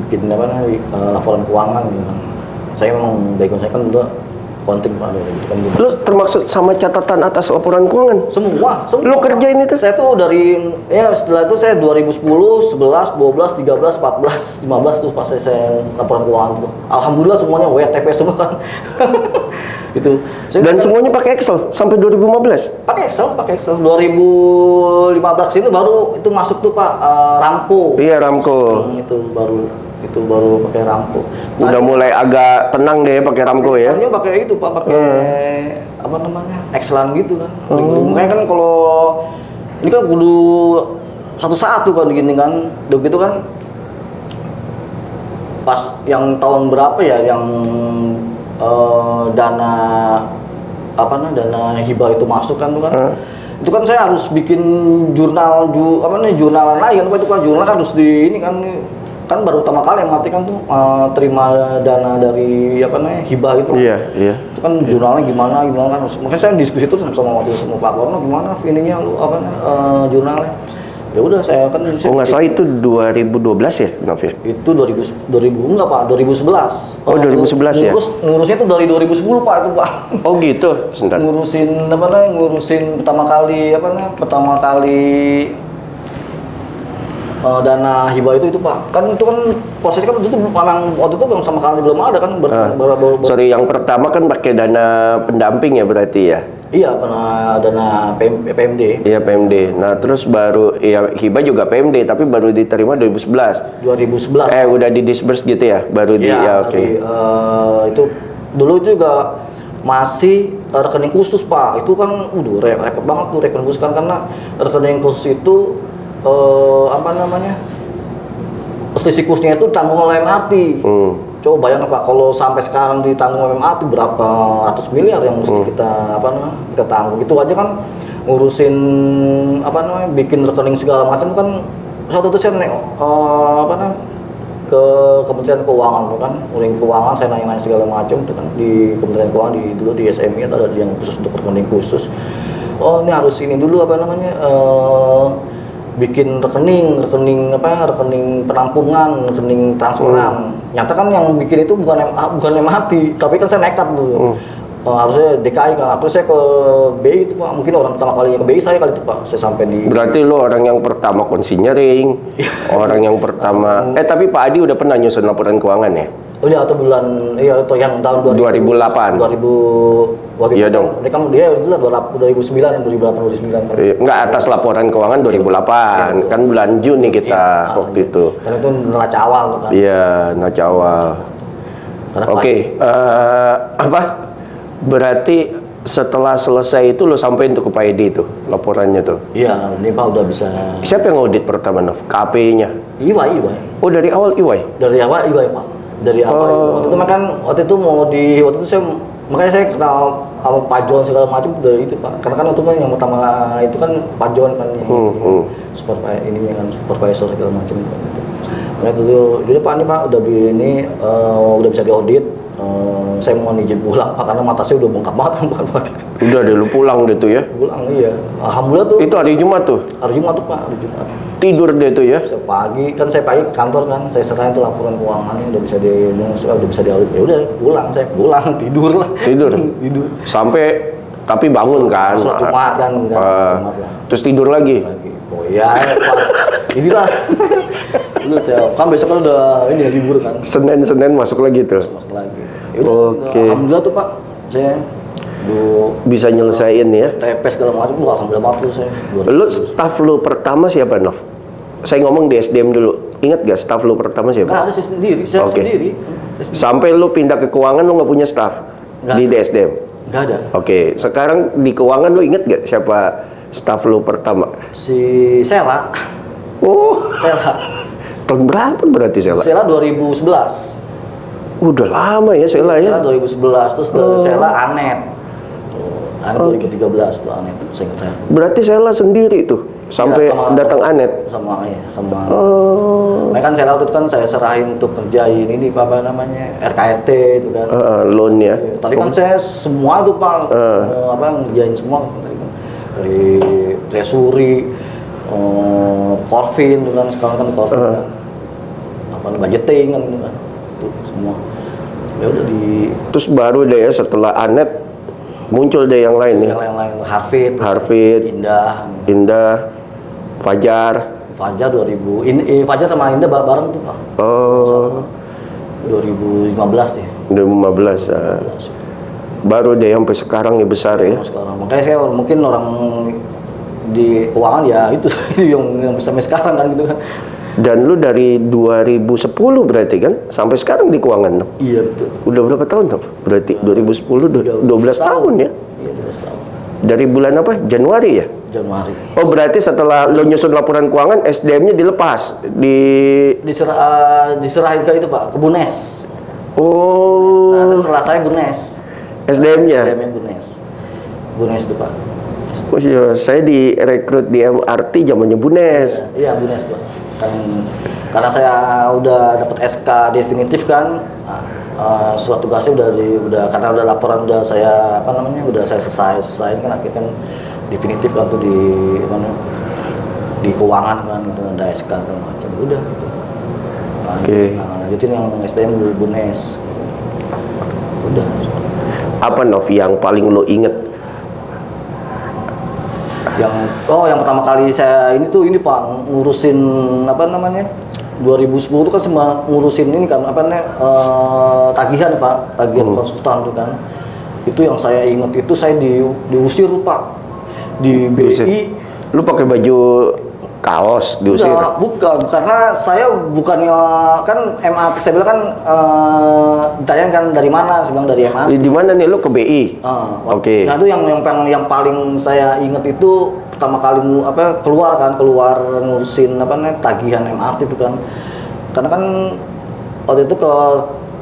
bikin laporan keuangan gitu kan. Saya memang background saya kan udah konting Pak gitu kan. Lu termaksud sama catatan atas laporan keuangan? Semua. Lu kerjain itu? Saya tuh dari setelah itu saya 2010, 11, 12, 13, 14, 15 tuh pas saya laporan keuangan tuh. Alhamdulillah semuanya WTP semua kan. Itu. Dan semuanya pakai Excel sampai 2015? Pakai Excel. 2015 itu baru itu masuk tuh Pak, Ramco. Iya, Ramco. Itu baru pakai Ramco. Udah mulai agak tenang deh pakai Ramco ya. Tadinya pakai itu Pak, pakai apa namanya, Excelan gitu kan. Makanya kan kalau ini kan kudu satu-satu kan gini kan, begitu kan. Pas yang tahun berapa ya, yang dana hibah itu masuk kan tuh kan. Itu kan saya harus bikin jurnalan lagi kan, itu kan jurnal kan harus di ini kan baru pertama kali yang mati kan tuh terima dana dari hibah itu. Iya. Itu kan jurnalnya gimana kan, makanya saya diskusi terus sama Pak Warno, gimana ininya lu jurnalnya. Ya udah saya kan nggak salah itu 2012 ya, Novia? Itu 2000 enggak Pak, 2011. Oh, 2011 ya? Ngurusnya itu dari 2010 Pak itu Pak. Oh gitu, sebentar. Ngurusin pertama kali dana hibah itu Pak. Kan itu kan prosesnya kan itu memang waktu itu belum sama sekali belum ada kan. Sorry, yang pertama kan pakai dana pendamping ya berarti ya? Iya, pernah dana PMD. Iya, PMD. Nah, terus baru ya hibah juga PMD tapi baru diterima 2011. 2011. Udah di disburse gitu ya? Baru oke. Itu dulu juga masih rekening khusus Pak. Itu kan repot banget tuh rekening khusus kan, karena rekening khusus itu selisih kursnya itu ditanggung oleh MRT. Coba bayangkan Pak, kalau sampai sekarang ditanggung MRT berapa ratus miliar yang mesti kita tanggung. Itu aja kan ngurusin bikin rekening segala macam kan. Suatu itu saya ke Kementerian Keuangan tuh kan, uring keuangan, saya nanya-nanya segala macam tuh kan di Kementerian Keuangan dulu di SMI ada yang khusus untuk rekening khusus. Oh, ini harus ini dulu bikin rekening penampungan, rekening transferan. Nyata kan yang bikin itu bukan MHT, tapi kan saya nekat tuh. Harusnya DKI kan, terus saya ke BI itu Pak, mungkin orang pertama kali ke BI saya kali itu Pak, saya sampai di. Berarti lo orang yang pertama konsinyering, orang yang pertama. Tapi Pak Adi udah pernah nyusun laporan keuangan ya? Oh iya, atau itu yang tahun 2008. 2000 iya dong. Dia itu lah 2008 2009. Enggak, atas laporan keuangan 2008. Kan bulan Juni kita waktu itu. Karena itu neraca awal kan. Iya, neraca awal. Oke, berarti setelah selesai itu lo sampein tuh ke Pak Edi itu laporannya tuh? Iya, ini Pak udah bisa. Siapa yang audit pertama, Nov? KP-nya? EY. Oh, dari awal EY? Dari awal EY Pak. Dari awal. Waktu itu makanya saya kenal sama Pak John segala macam dari itu Pak. Karena kan waktu itu yang pertama itu kan Pak John kan supervisor segala macam gitu. Makanya itu jadi Pak, ini Pak udah bisa diaudit. Saya mau izin pulang Pak, karena mata saya udah bengkak banget kan Pak. Udah deh, lu pulang deh tuh ya? Pulang, iya. Alhamdulillah tuh. Itu hari Jumat tuh? Hari Jumat tuh Pak, hari Jumat. Tidur deh tuh ya? Saya pagi ke kantor kan, saya serahin tuh laporan keuangannya udah bisa diaudit. Ya udah saya pulang tidur lah. Tidur. Sampai tapi bangun kan? Sholat Jumat kan. Terus tidur lagi? Oh iya, pas inilah. Udah saya kan besok kan udah libur kan. Senin masuk lagi tuh. Masuk lagi. Oke. Alhamdulillah tuh Pak, saya bisa nyelesain ya. TP segala macam tuh alhamdulillah banget tuh saya. Lu staff lu pertama siapa, Nov? Saya ngomong di SDM dulu. Ingat gak staff lu pertama siapa? Nggak ada, saya sendiri. Sampai lu pindah ke keuangan lu nggak punya staff di SDM? Nggak ada. Oke, sekarang di keuangan lu inget gak siapa staff lu pertama? Si Sela. Oh, Sela. Tahun berapa berarti Sela? Sela 2011. Udah lama ya Sela ya. Sela 2011, terus dari Sela Anet. Anet 2013 tuh Anet, saya ingat saya. Berarti Sela sendiri tuh sampai datang Anet. Sama. Nah kan Sela waktu itu kan saya serahin untuk kerjain ini apa namanya RKRT itu kan. Loan ya. Tadi kan saya semua tuh Pak ngerjain semua tadi kan. Dari treasury, Corvin kan sekarang kan Corvin kan. Budgeting kan gitu kan. Tuh semua. Ya udah terus baru deh ya setelah Anet muncul deh yang lain ya. Yang lain Harvit, Indah, Fajar 2000 Fajar sama Indah bareng tuh Pak. 2015 deh. 2015. Baru deh sampai sekarang ya besar ya. Sekarang. Makanya saya mungkin orang di keuangan ya itu yang sampai sekarang kan gitu kan. Dan lu dari 2010 berarti kan sampai sekarang di keuangan dong? Iya betul. Udah berapa tahun dong? Berarti 2010 12 tahun ya? Iya 12 tahun. Dari bulan apa? Januari ya? Januari. Oh berarti setelah lo nyusun laporan keuangan SDM-nya dilepas diserahin ke itu Pak, ke Bunes. Oh. Nah, setelah saya Bunes. SDM-nya? SDM-nya Bunes itu Pak. Oh iya, saya direkrut di MRT zamannya Bunes. Iya Bunes tuh. Kan karena saya udah dapat SK definitif kan, surat tugasnya udah karena udah laporan udah saya udah saya selesai kan akhirnya kan definitif kan tuh di keuangan kan gitu ada SK segala macam udah gitu. Lanjutin yang SDM Bunes gitu. Udah. Apa Nov yang paling lo inget? Yang pertama kali saya ini Pak ngurusin 2010 itu kan semua ngurusin ini kan tagihan Pak, tagihan konsultan tuh kan. Itu yang saya ingat itu saya diusir Pak di BI. Lu pakai baju kaos diusir? Bukan, karena saya bukannya kan MRT saya bilang kan ditanya kan dari mana, saya bilang dari MRT. Di mana nih lu ke BI? Oke. Nah itu yang paling saya ingat itu pertama kali keluar ngurusin tagihan MRT itu kan. Karena kan waktu itu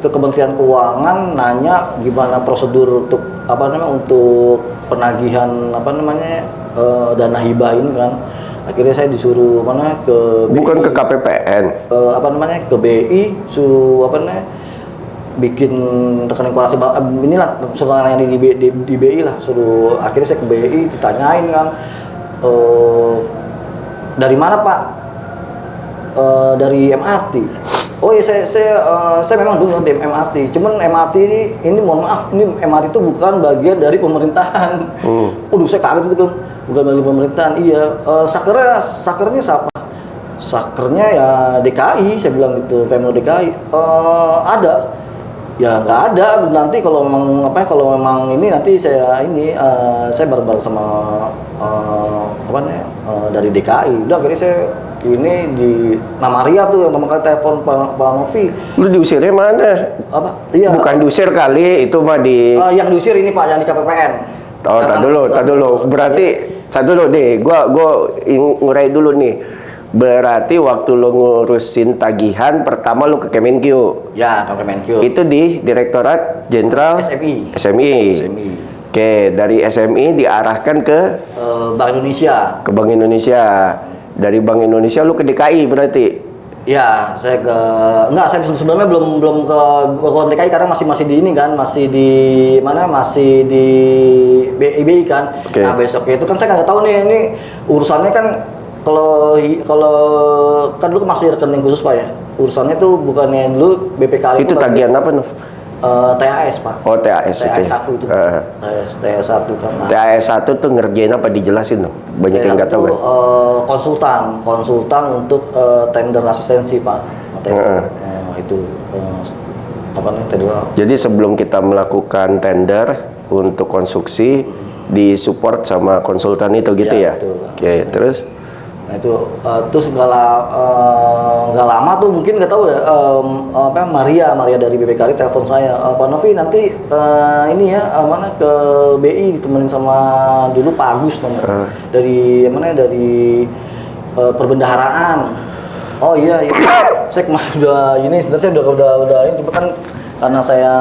ke Kementerian Keuangan nanya gimana prosedur untuk untuk penagihan dana hibah ini kan. Akhirnya saya disuruh ke BI. Bukan ke KPPN. Ke BI suruh bikin rekening koperasi inilah suruh nanya di BI lah, suruh akhirnya saya ke BI ditanyain kan dari mana Pak? Dari MRT. Oh iya saya memang dulu di MRT. Cuman MRT ini mohon maaf ini MRT itu bukan bagian dari pemerintahan. Waduh saya kaget itu kan. Bukan bagian pemerintahan. Iya. Sakernya siapa? Sakernya ya DKI, saya bilang gitu, Pemprov DKI. Ada. Ya nggak ada. Nanti kalau memang ini nanti saya bareng-bareng sama dari DKI. Udah akhirnya saya ini di Namaria tuh yang pertama kali telepon Pak Novi. Lu diusirnya mana? Iya. Bukan diusir kali, itu mah di. Yang diusir ini Pak, yang di KPPN. Oh, tak dulu. Berarti satu dulu nih, gua ngurai dulu nih. Berarti waktu lo ngurusin tagihan pertama lo ke Kemenkyu. Ya, ke Kemenkyu. Itu di Direktorat Jenderal SMI. Oke, dari SMI diarahkan ke Bank Indonesia. Ke Bank Indonesia. Dari Bank Indonesia lu ke DKI berarti? Ya, saya saya sebelumnya belum ke DKI karena masih di ini kan, masih di BI kan. Okay. Nah besoknya itu kan saya nggak tahu nih ini urusannya kan kalau kan dulu masih rekening khusus Pak ya. Urusannya tuh bukannya dulu BPKL itu tagihan apa Nov? TAS Pak. Oh TAS. TAS 1 itu. TAS 1 kan. TAS 1 tuh ngerjain apa, dijelasin dong? Banyak yang nggak tahu kan? Konsultan untuk tender asistensi Pak. Itu tender. Jadi sebelum kita melakukan tender untuk konstruksi disupport sama konsultan itu gitu ya? Betul. Oke, terus? Nah itu terus nggak lama tuh mungkin nggak tahu ya Maria dari BPKI telepon saya, Pak Novi nanti ini ya ke BI ditemenin sama dulu Pak Agus dari perbendaharaan. Oh iya, iya. Saya kemarin udah ini sebenarnya saya udah ini cuma kan karena saya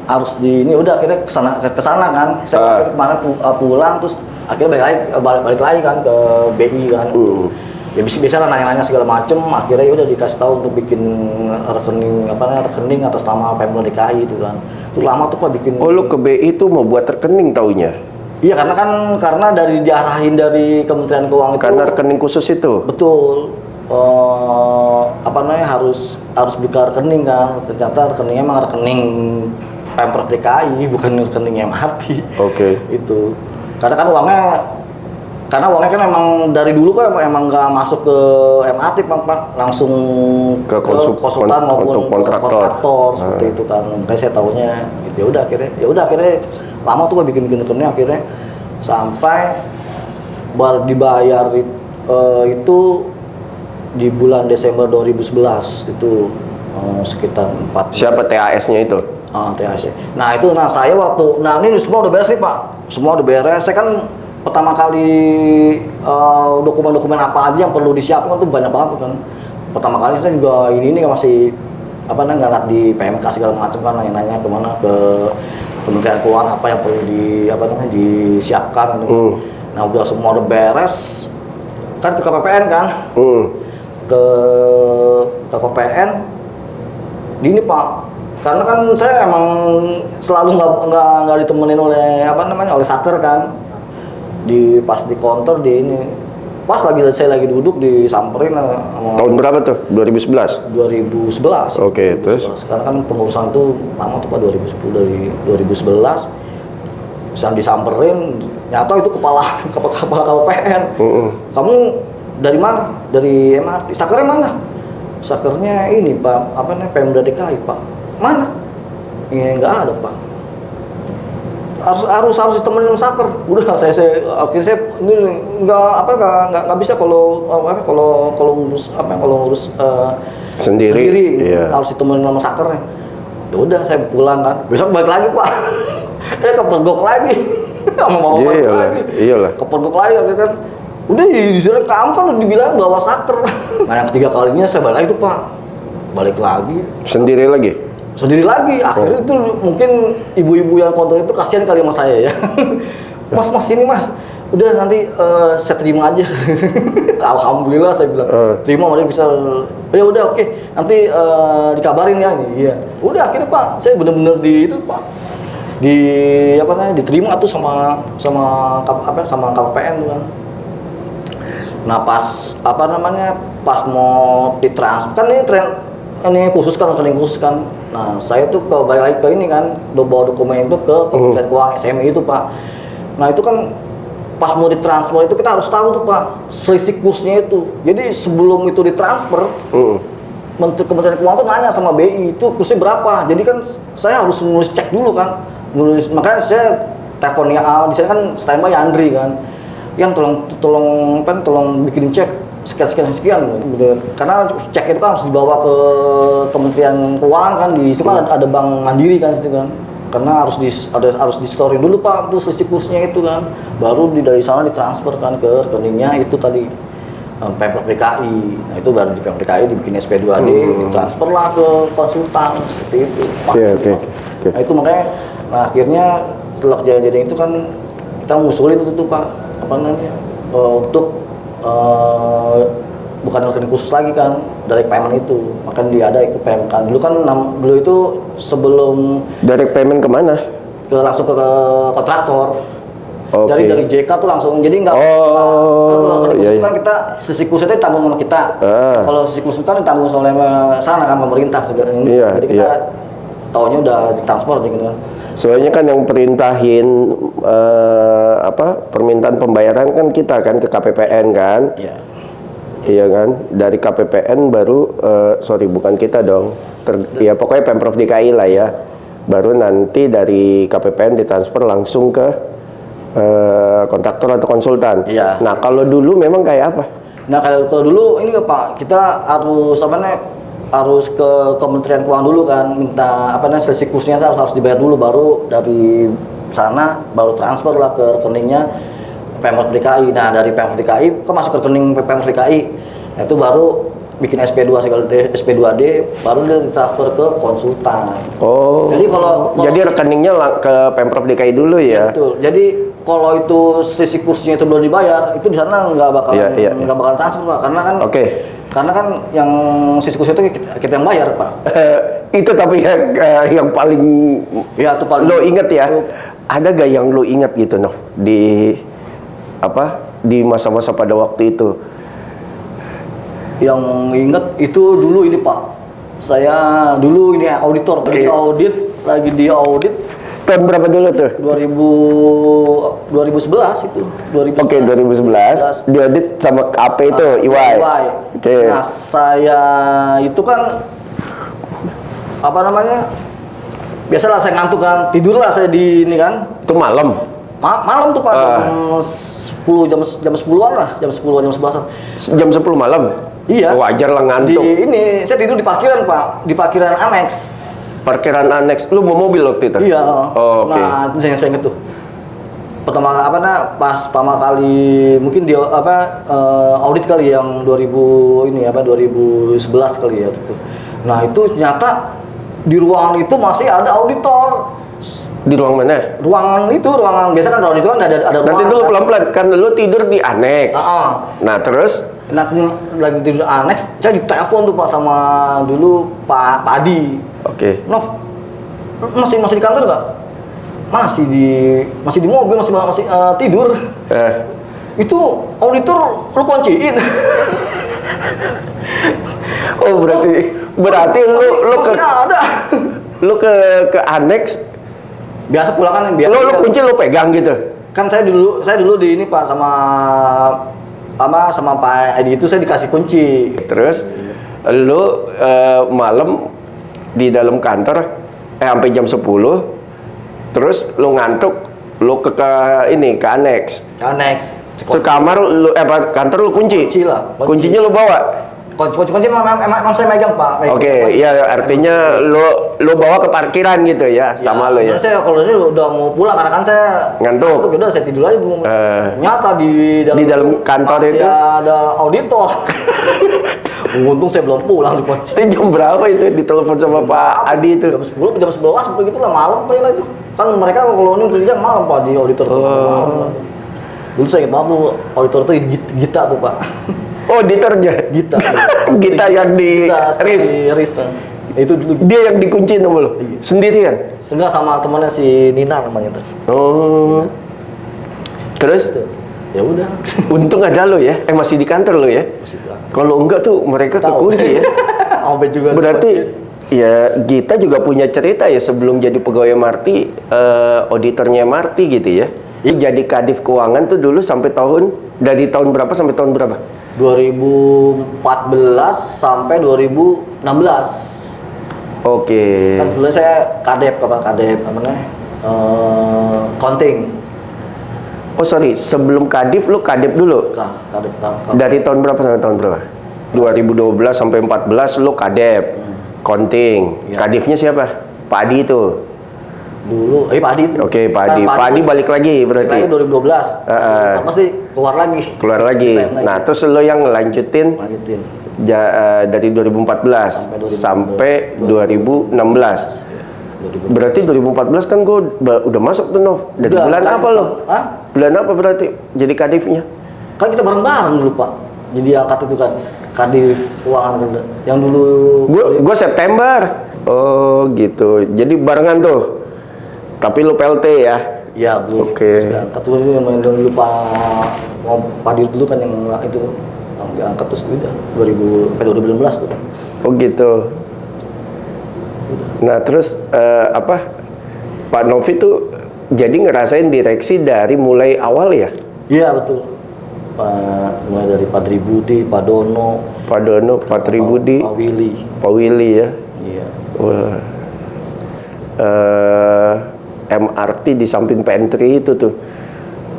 harus di ini udah akhirnya kesana kan. Saya akhirnya kemarin pulang terus akhirnya balik lagi kan ke BI kan. Ya biasa lah nanya-nanya segala macem, akhirnya ya udah dikasih tahu untuk bikin rekening atas nama Pemprov DKI itu kan. Itu lama tuh Pak bikin. Oh, lu ke BI itu mau buat rekening taunya? Iya karena diarahin dari Kementerian Keuangan itu. Karena rekening khusus itu. Betul. Harus buka rekening kan. Ternyata rekeningnya emang rekening Pemprov DKI, bukan rekening MRT. Oke. Itu. Karena uangnya kan emang dari dulu kan emang nggak masuk ke MRT Pak, langsung ke konsultan maupun kontraktor seperti itu kan. Makanya saya tahunya ya udah akhirnya lama tuh Pak bikin rekening akhirnya sampai baru dibayar itu di bulan Desember 2011 itu sekitar 4. Siapa TAS-nya itu? TAS. Nah saya ini semua udah beres nih Pak, semua udah beres. Saya kan pertama kali dokumen-dokumen apa aja yang perlu disiapkan tuh banyak banget kan. Pertama kali saya juga ini masih ngeliat di PMK segala macam kan, nanya-nanya kemana ke Kementerian Keuangan apa yang perlu disiapkan gitu. Nah udah semua udah beres kan ke KPPN kan. Ke KPPN ini Pak, karena kan saya emang selalu nggak ditemenin oleh oleh saker kan. Pas di counter di ini pas saya lagi duduk disamperin tahun berapa tuh? 2011? 2011. Oke, terus? Sekarang kan pengurusan tuh lama tuh Pak, 2010 dari 2011 bisa disamperin, nyata itu kepala KPPN. Kamu dari mana? Dari MRT. Sakernya mana? Sakernya ini Pak, Pemda DKI Pak. Mana? Ya nggak ada Pak. Harus ditemenin saker. Udah saya ini nggak bisa kalau ngurus sendiri. Iya. Harus ditemenin sama sakernya. Ya udah saya pulang kan. Besok balik lagi Pak. Kepergok lagi sama bapak lagi. Iyalah. Kepergok lagi kan. Udah disuruh kamu kan udah dibilang bawa saker. Nah yang ketiga kalinya saya balik lagi tuh Pak. Balik lagi. Sendiri lagi, akhirnya itu mungkin ibu-ibu yang kontrol itu kasihan kali sama saya ya. Mas sini mas, udah nanti saya terima aja. Alhamdulillah saya bilang terima, dia bisa. Ya udah oke, nanti dikabarin ya. Iya. Udah akhirnya Pak, saya bener-bener diterima tuh sama KPPN tuh kan. Nah pas pas mau ditransfer kan ini khusus kan, rekening khusus kan. Nah saya tuh balik lagi ke ini kan, bawa dokumen itu ke Kementerian Keuangan SMI itu Pak. Nah itu kan pas mau ditransfer itu kita harus tahu tuh Pak selisih kursnya itu. Jadi sebelum itu ditransfer, Kementerian Keuangan tuh nanya sama BI itu kursnya berapa. Jadi kan saya harus nulis cek dulu kan, makanya saya teleponnya di sana kan standby Andri kan, yang tolong bikinin cek sekian gitu. Karena cek itu kan harus dibawa ke Kementerian Keuangan kan, di situ kan ada Bank Mandiri kan situ kan, karena harus di story dulu Pak tuh selisih kursnya itu kan, baru dari sana ditransfer kan ke rekeningnya itu tadi Pemprov DKI. Nah itu baru di Pemprov DKI dibikin SP2D, ditransfer lah ke konsultan seperti itu Pak. Nah itu makanya akhirnya setelah kejadian itu kan kita ngusulin itu tuh Pak untuk bukan rekening khusus lagi kan, direct payment itu. Makanya dia ada ikut PMK. Dulu itu sebelum direct payment kemana? Langsung ke kontraktor. Okay. Dari JK tuh langsung, jadi nggak kalau rekening khusus kan kita sisi khusus itu ditanggung sama kita. Kalau sisi khusus kan ditanggung oleh sana kan pemerintah sebenarnya. Jadi kita taunya udah ditransfer gitu kan. Soalnya kan yang perintahin permintaan pembayaran kan kita kan ke KPPN kan. Iya kan, dari KPPN baru bukan kita dong. Ya pokoknya Pemprov DKI lah ya. Baru nanti dari KPPN ditransfer langsung ke kontraktor atau konsultan. Nah kalau dulu memang kayak apa? Nah kalau dulu ini Pak, kita harus ke Kementerian Keuangan dulu kan, minta selisih kursnya harus dibayar dulu, baru dari sana baru transfer lah ke rekeningnya Pemprov DKI. Nah dari Pemprov DKI kan masuk ke rekening Pemprov DKI. Nah, itu baru bikin SP2D, baru dia ditransfer ke konsultan. Oh. Jadi kalau rekeningnya ke Pemprov DKI dulu ya. betul. Jadi kalau itu selisih kursinya itu belum dibayar, itu di sana nggak bakalan transfer Pak, karena kan karena kan yang selisih kursi itu kita yang bayar Pak. Itu tapi yang paling itu paling lo inget ya. Ada gak yang lo inget gitu Nov di masa-masa pada waktu itu? Yang inget itu dulu ini Pak, saya dulu ini auditor lagi di audit tahun berapa dulu tuh? 2011 itu. 2011. Oke, 2011 di audit sama AP itu EY. Oke. Nah, saya itu kan apa namanya? Biasalah saya ngantuk kan, tidurlah saya di ini kan. Itu malam. Malam tuh Pak, jam 10-an lah, jam 10-an, jam 11-an. Jam 10 malam? Iya. Wajar lah ngantuk. Saya tidur di parkiran Pak, di parkiran aneks. Parkiran aneks, lu mau mobil waktu itu? Iya. Oh, oke. Nah, itu saya inget tuh. Pertama kali mungkin dia audit kali yang 2011 kali ya itu. Nah, itu ternyata di ruangan itu masih ada auditor. Di ruang mana? Ruangan biasa kan ruangan itu kan ada ruangan. Nanti dulu pelan-pelan, kan lu tidur di aneks. Nah, terus? Nanti lagi tidur aneks, saya ditelepon tuh Pak sama dulu Pak Adi. Oke. Nov, masih di kantor nggak? Masih di mobil, masih tidur. Itu auditor lu kunciin. Oh, berarti lu ke aneks. Biasa pulang kan Lu kunci lu pegang gitu. Kan saya dulu di ini Pak sama Pak Edi itu saya dikasih kunci. Terus lu malam di dalam kantor sampai jam 10. Terus lu ngantuk, lu ke aneks. Ke kamar lu kantor lu kunci. Kuncinya lu bawa. Kunci emang saya megang Pak. Oke, iya artinya lu bawa ke parkiran gitu ya, sama lu ya. Saya kalau ini udah mau pulang karena kan saya ngantuk. Udah saya tidur aja dulu. Nyata di dalam kantor itu ada auditor. Untung saya belum pulang di kunci. Jam berapa itu ditelepon sama Pak Adi itu? Jam 10, jam 11 begitu lah, malam kayak itu. Kan mereka kalau ini kerja malam Pak di auditor. Malam. Dulu saya ingat banget tuh auditor itu Gita tuh Pak. Oh, auditornya Gita. Gita yang di RIS. Itu dulu. Dia yang dikunciin sama lo? Iya. Sendirian? Enggak, sama temannya si Nina namanya tuh. Oh. Terus? Ya udah. Untung ada lo ya. Masih di kantor lo ya? Kalau enggak tuh mereka kekunci ya. juga. Berarti ya Gita juga punya cerita ya sebelum jadi pegawai MRT, auditornya MRT gitu ya. Jadi Kadif Keuangan tuh dulu dari tahun berapa sampai tahun berapa? 2014 sampai 2016. Oke. Kan sebelumnya saya kadep accounting. Oh sorry, sebelum kadif lu kadep dulu? Kadep. Dari tahun berapa sampai tahun berapa? 2012 sampai 14 lu kadep, accounting. Ya. Kadifnya siapa? Pak Adi itu? Dulu, Pak Adi itu. Oke, Pak Adi. Pak Adi balik lagi berarti? Balik lagi 2012. Pasti keluar lagi. Nah, terus lo yang lanjutin dari 2014 sampai 2016. Berarti 2014 kan gue udah masuk tuh Nov. Dari bulan apa lo? Bulan apa berarti jadi kadifnya? Kan kita bareng-bareng dulu Pak. Jadi angkat itu kan Kadif Keuangan yang dulu. Gue September. Oh gitu. Jadi barengan tuh. Tapi lu PLT ya? Iya belum. Oke. Angkat dulu yang main dulu Pak Dir dulu kan yang itu yang diangkat terus udah 2016 tuh. Oh gitu. Nah terus Pak Novi tuh jadi ngerasain direksi dari mulai awal ya? Iya betul. Mulai dari Pak Tribudi, Pak Dono, Pak Tribudi, Pak Willy ya? Iya. MRT di samping pantry itu tuh,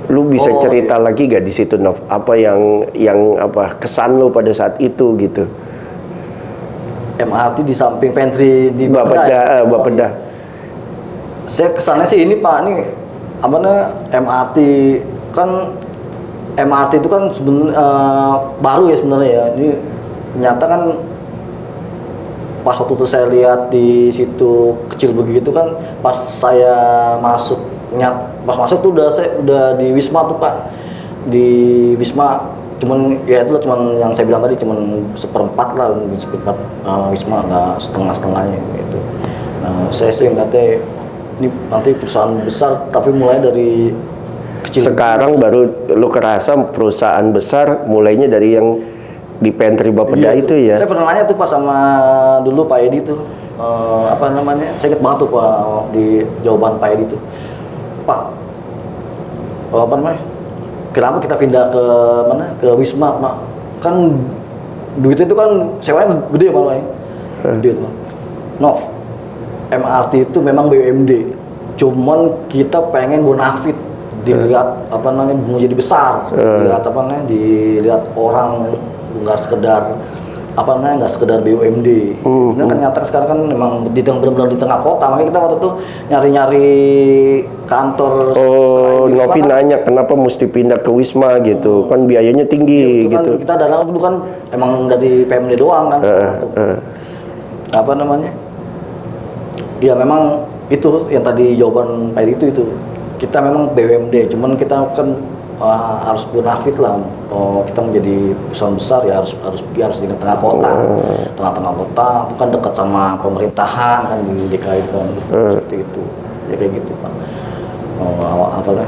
lu bisa cerita lagi gak di situ Nov? Apa yang kesan lu pada saat itu gitu? MRT di samping pantry di Bapeda. Saya kesannya sih ini Pak, ini MRT kan MRT itu kan sebenarnya baru ya sebenarnya ya. Ini ternyata kan pas waktu itu saya lihat di situ kecil begitu kan, pas saya masuk pas masuk tuh udah di Wisma tuh Pak, di Wisma cuman ya itulah cuman yang saya bilang tadi cuman seperempat lah, seperempat Wisma, nggak setengahnya gitu. Nah, saya sih nggak ini nanti perusahaan besar tapi mulai dari kecil. Sekarang baru lu kerasa perusahaan besar mulainya dari yang di pantry Bapeda Iya, itu ya. Saya pernah nanya tuh Pak sama dulu Pak Edi tuh, apa namanya? Saya ingat banget tuh Pak di jawaban Pak Edi tuh. Pak, apa namanya? Kenapa kita pindah ke mana? Ke Wisma, Pak? Kan duit itu kan sewanya gede Pak, gede tuh Pak. No, MRT itu memang BUMD. Cuman kita pengen bonafit, dilihat apa namanya menjadi besar, dilihat apa namanya, dilihat orang, nggak sekedar apa namanya, nggak sekedar BUMD. Kan ternyata sekarang kan memang benar-benar di tengah kota, makanya kita waktu itu nyari-nyari kantor. Oh, Novi nanya kenapa mesti pindah ke Wisma gitu, kan biayanya tinggi Iya, gitu. kan kita dulu kan emang dari PMD doang kan. Apa namanya? Ya memang itu yang tadi jawaban Pak Edi itu kita memang BUMD, cuman kita kan harus bonafit lah. Kita menjadi perusahaan besar ya harus di tengah kota, tengah-tengah kota itu kan dekat sama pemerintahan kan di DKI kan, seperti itu ya kayak gitu Pak. Apa lah?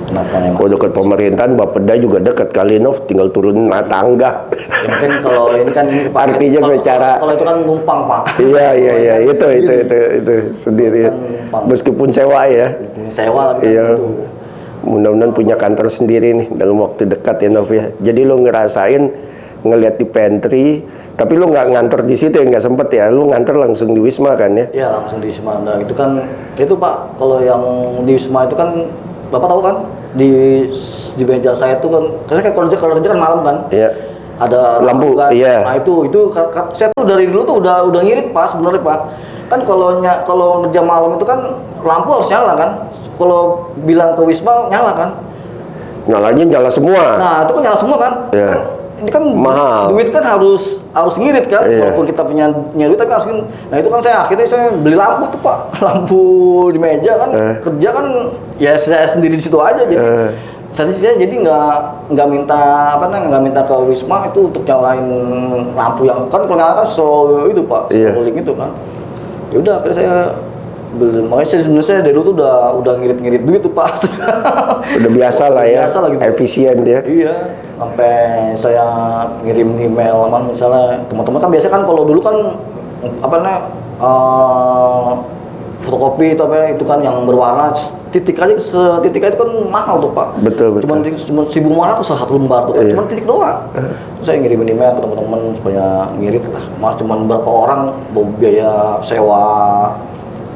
Kenapa emang? Oh, dekat pemerintahan, Bapeda juga dekat kali Nov, tinggal turun tangga. Ya, mungkin kalau ini kan ini Pak, Artinya secara kalau itu kan numpang Pak. Iya, itu sendiri. Kan Meskipun sewa ya. Sewa tapi Iya. kan itu. Mudah-mudahan punya kantor sendiri nih dalam waktu dekat ya Nov ya. Jadi lo ngerasain ngelihat di pantry, tapi lo nggak ngantor di situ ya, nggak sempet ya. Lo ngantor langsung di Wisma kan ya? Iya langsung di Wisma. Nah itu kan itu Pak, kalau yang di Wisma itu kan Bapak tahu kan di meja saya itu kan, saya kalau kerja kan malam kan. Iya. Ada Lampu, kan. iya. Nah itu saya tuh dari dulu tuh udah ngirit Pak sebenarnya Pak. Kan kalau kerja malam itu kan lampu harus nyala kan. Kalau bilang ke Wisma nyala kan. Nyalanya nyala semua. Nah itu kan nyala semua kan. Iya. Kan ini kan mahal. Duit kan harus ngirit kan. Iya. Walaupun kita punya duit tapi harus ngirit. Nah itu kan akhirnya saya beli lampu tuh Pak. Lampu di meja kan. Kerja kan ya saya sendiri di situ aja jadi. Saya jadi nggak minta ke Wisma itu untuk nyalain lampu yang kan kalau nyala kan itu Pak, link itu kan. Ya udah akhirnya saya beli, makanya sebenarnya dari dulu tuh udah ngirit duit tuh Pak. Udah biasa lah ya, biasa lah gitu. efisien dia. Iya, sampai saya ngirim email misalnya teman-teman kan biasanya kan kalau dulu kan apa namanya fotokopi itu kan yang berwarna titik aja itu kan mahal tuh Pak. Betul. Cuma 1.500 satu lembar tuh Pak. Cuma titik doang. Terus saya ngirimin email ke teman-teman supaya ngirit lah. Mas cuma berapa orang biaya sewa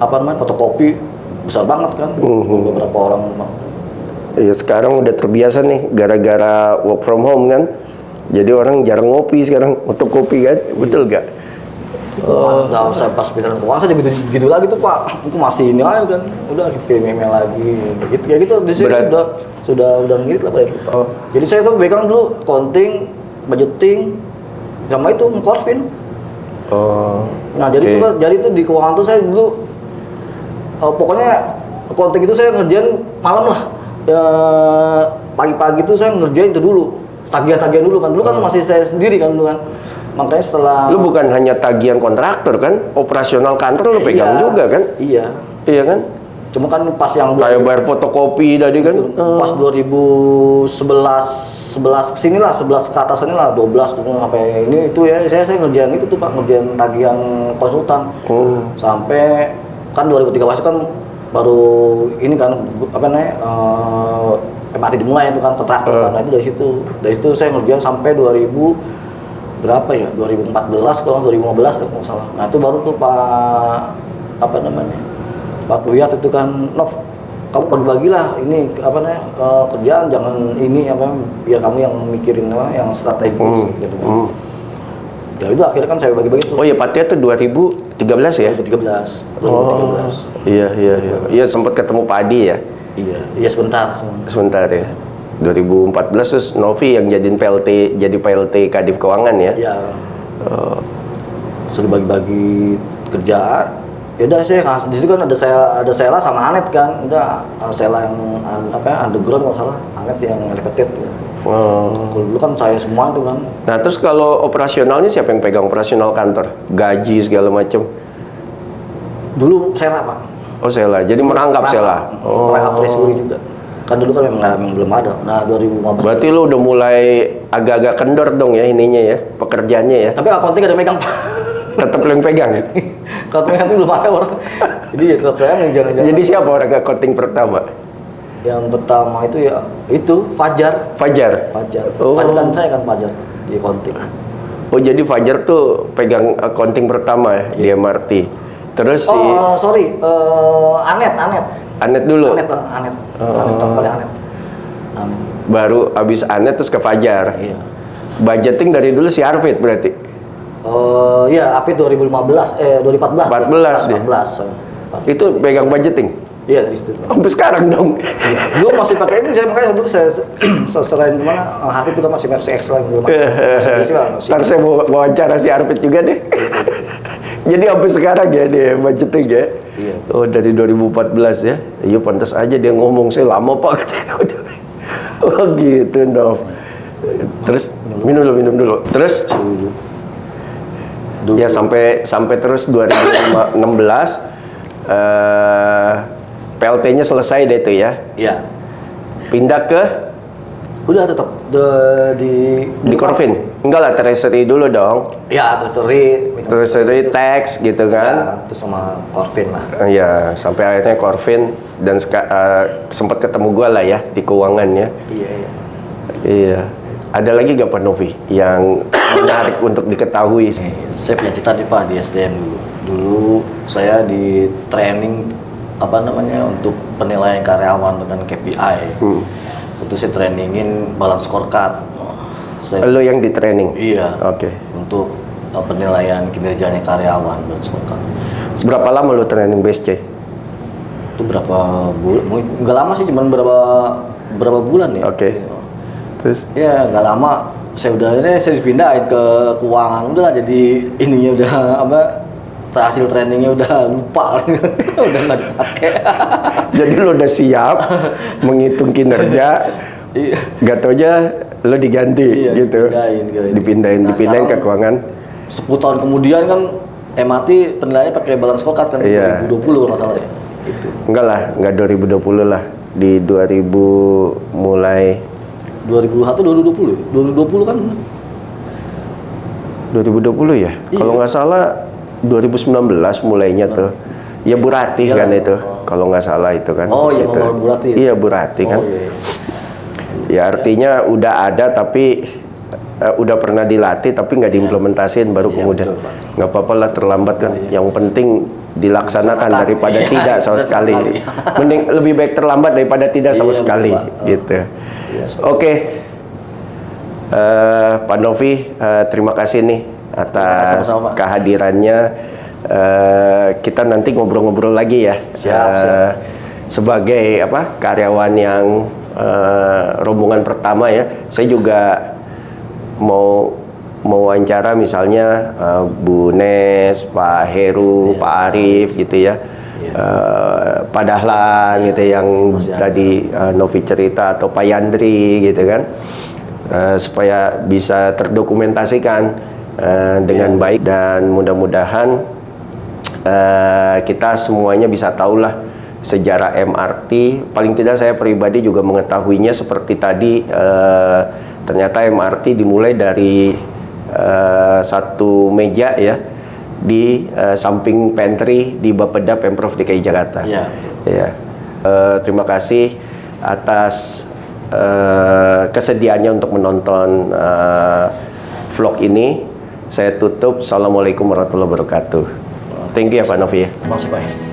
apa namanya fotokopi besar banget kan. Beberapa orang Pak. Iya, sekarang udah terbiasa nih gara-gara work from home kan. Jadi orang jarang ngopi sekarang, fotokopi kan. Betul gak? Nggak usah pas pindahan keuangan saja gitu lagi tuh Pak, itu masih ini aja kan, udah kirim email lagi gitu kayak gitu. Di sini udah ngirit lah Pak. Jadi saya tuh pegang dulu accounting, budgeting, sama itu Corvin. Nah jadi itu di keuangan tuh saya dulu pokoknya accounting itu saya ngerjain malam lah. Pagi-pagi tuh saya ngerjain itu dulu, tagihan-tagihan dulu kan masih saya sendiri kan dulu kan. Makanya setelah lu bukan hanya tagihan kontraktor kan, operasional kantor lu pegang juga kan? Iya kan? Cuma kan pas yang kayak bayar fotokopi tadi kan? Pas 2011 kesini lah, 11 ke atas ini lah, 12 tuh sampai ini itu ya, saya ngerjain itu tuh Pak, ngerjain tagihan konsultan. Sampai kan 2013 kan baru ini kan apa namanya MRT dimulai itu kan kontraktor kan. Nah itu dari situ saya ngerjain sampai 2000 berapa ya, 2014 kalau 2015 kalau salah. Nah itu baru tuh Pak apa namanya Pak Buyat itu kan, Nov kamu bagi-bagilah ini apa namanya kerjaan, jangan ini apa ya kamu yang mikirin apa yang strategis gitu kan. Ya itu akhirnya kan saya bagi-bagi tuh. Oh iya, Patria tuh 2013 ya? 2013. Iya sempat ketemu Pak Adi ya? Iya sebentar ya. 2014 terus Novi yang jadi PLT Kadif Keuangan ya? Iya. Sudah bagi-bagi kerjaan. Ya udah saya di situ kan ada Sela sama Anet kan. Udah Sela yang underground kalau salah, Anet yang elevated. Kalau dulu kan saya semua itu kan. Nah terus kalau operasionalnya siapa yang pegang operasional kantor? Gaji segala macam? Dulu Sela Pak. Oh Sela, jadi merangkap Sela. Merangkap treasury juga. Kan dulu kan memang belum ada. Nah 2015. Berarti lu udah mulai agak-agak kendor dong ya ininya ya, pekerjaannya ya? Tapi accounting ada megang Pak. Tetap lu yang pegang ya? Kalau accounting belum ada orang. Jadi ya tetap saya jangan-jangan. Jadi siapa orang accounting pertama? Yang pertama itu ya itu Fajar. Fajar? Fajar. Oh. Fajar kan saya kan Fajar di accounting. Oh jadi Fajar tuh pegang accounting pertama ya di MRT. Terus si sorry, Anet dulu. Anet. Anet kali Anet. Baru abis Anet terus ke Fajar. Iya. Budgeting dari dulu si Arvid berarti. Iya, API 2014 dia. 14. Itu pegang budgeting. Iya dari situ. Sampai sekarang dong. Dulu masih pakai itu, saya makanya dulu saya selain gimana hati itu kan masih versi Excel gitu. Ntar saya mau wawancara si Arvid juga deh. Jadi sampai sekarang ya dia budgeting ya. Iya. Oh dari 2014 ya. Iya pantas aja dia ngomong saya lama Pak katanya. Oh gitu dong. Terus minum dulu. Terus ya sampai terus 2016 PLT-nya selesai deh itu ya. Iya. Pindah ke Udah tetap di Corvin. Enggak lah, treasury dulu dong. Ya, Treasury tax gitu kan. Ya, terus sama Corvin lah. Iya, sampai akhirnya Corvin dan sempat ketemu gua lah ya di keuangan ya. Iya. Ada lagi gak Pak Novi yang menarik untuk diketahui? Saya punya cita nih Pak di SDM dulu. Dulu saya di training untuk penilaian karyawan dengan KPI. Itu saya trainingin balance scorecard. Lo yang di training? Iya. Oke. Untuk penilaian kinerjanya karyawan balance scorecard. Berapa lama lo training BSC? Itu berapa bulan? Nggak lama sih, cuman berapa bulan ya. Oke. Terus? Ya nggak lama. Saya dipindahin ke keuangan, udahlah jadi ininya udah hasil trainingnya udah lupa, udah nggak dipakai. Jadi lo udah siap menghitung kinerja, gak tau aja lo diganti gitu, dipindahin ke keuangan. 10 tahun kemudian kan MRT penilaiannya pakai balance scorecard kan, 2020 kalau nggak salah ya. Itu. Enggak lah, enggak 2020 lah, di 2000 mulai 2001 2020 kan 2020 ya? Iya. Kalau nggak salah 2019 mulainya tuh. Ya Bu Ratih kan itu. Kalau nggak salah itu kan. Oh iya, Bu Ratih. Iya Bu Ratih kan. Iya. Ya artinya udah ada tapi udah pernah dilatih tapi nggak diimplementasiin baru kemudian. Nggak apa-apa lah terlambat kan. Yang penting dilaksanakan daripada tidak sama sekali. Mending lebih baik terlambat daripada tidak sama sekali gitu. Oke. Pak Novi, terima kasih nih atas kehadirannya. Kita nanti ngobrol-ngobrol lagi ya. Siap. Sebagai karyawan yang rombongan pertama ya, saya juga mau wawancara misalnya Bu Nes, Pak Heru, Pak Arif gitu ya. Pak Dahlan gitu yang tadi Novi cerita, atau Pak Yandri gitu kan, supaya bisa terdokumentasikan dengan baik, dan mudah-mudahan kita semuanya bisa tahulah sejarah MRT. Paling tidak saya pribadi juga mengetahuinya seperti tadi, ternyata MRT dimulai dari satu meja ya di samping pantry di Bapeda Pemprov DKI Jakarta. Iya. Ya. Terima kasih atas kesediaannya untuk menonton vlog ini. Saya tutup. Assalamualaikum warahmatullahi wabarakatuh. Thank you ya Pak Novi. Masih baik.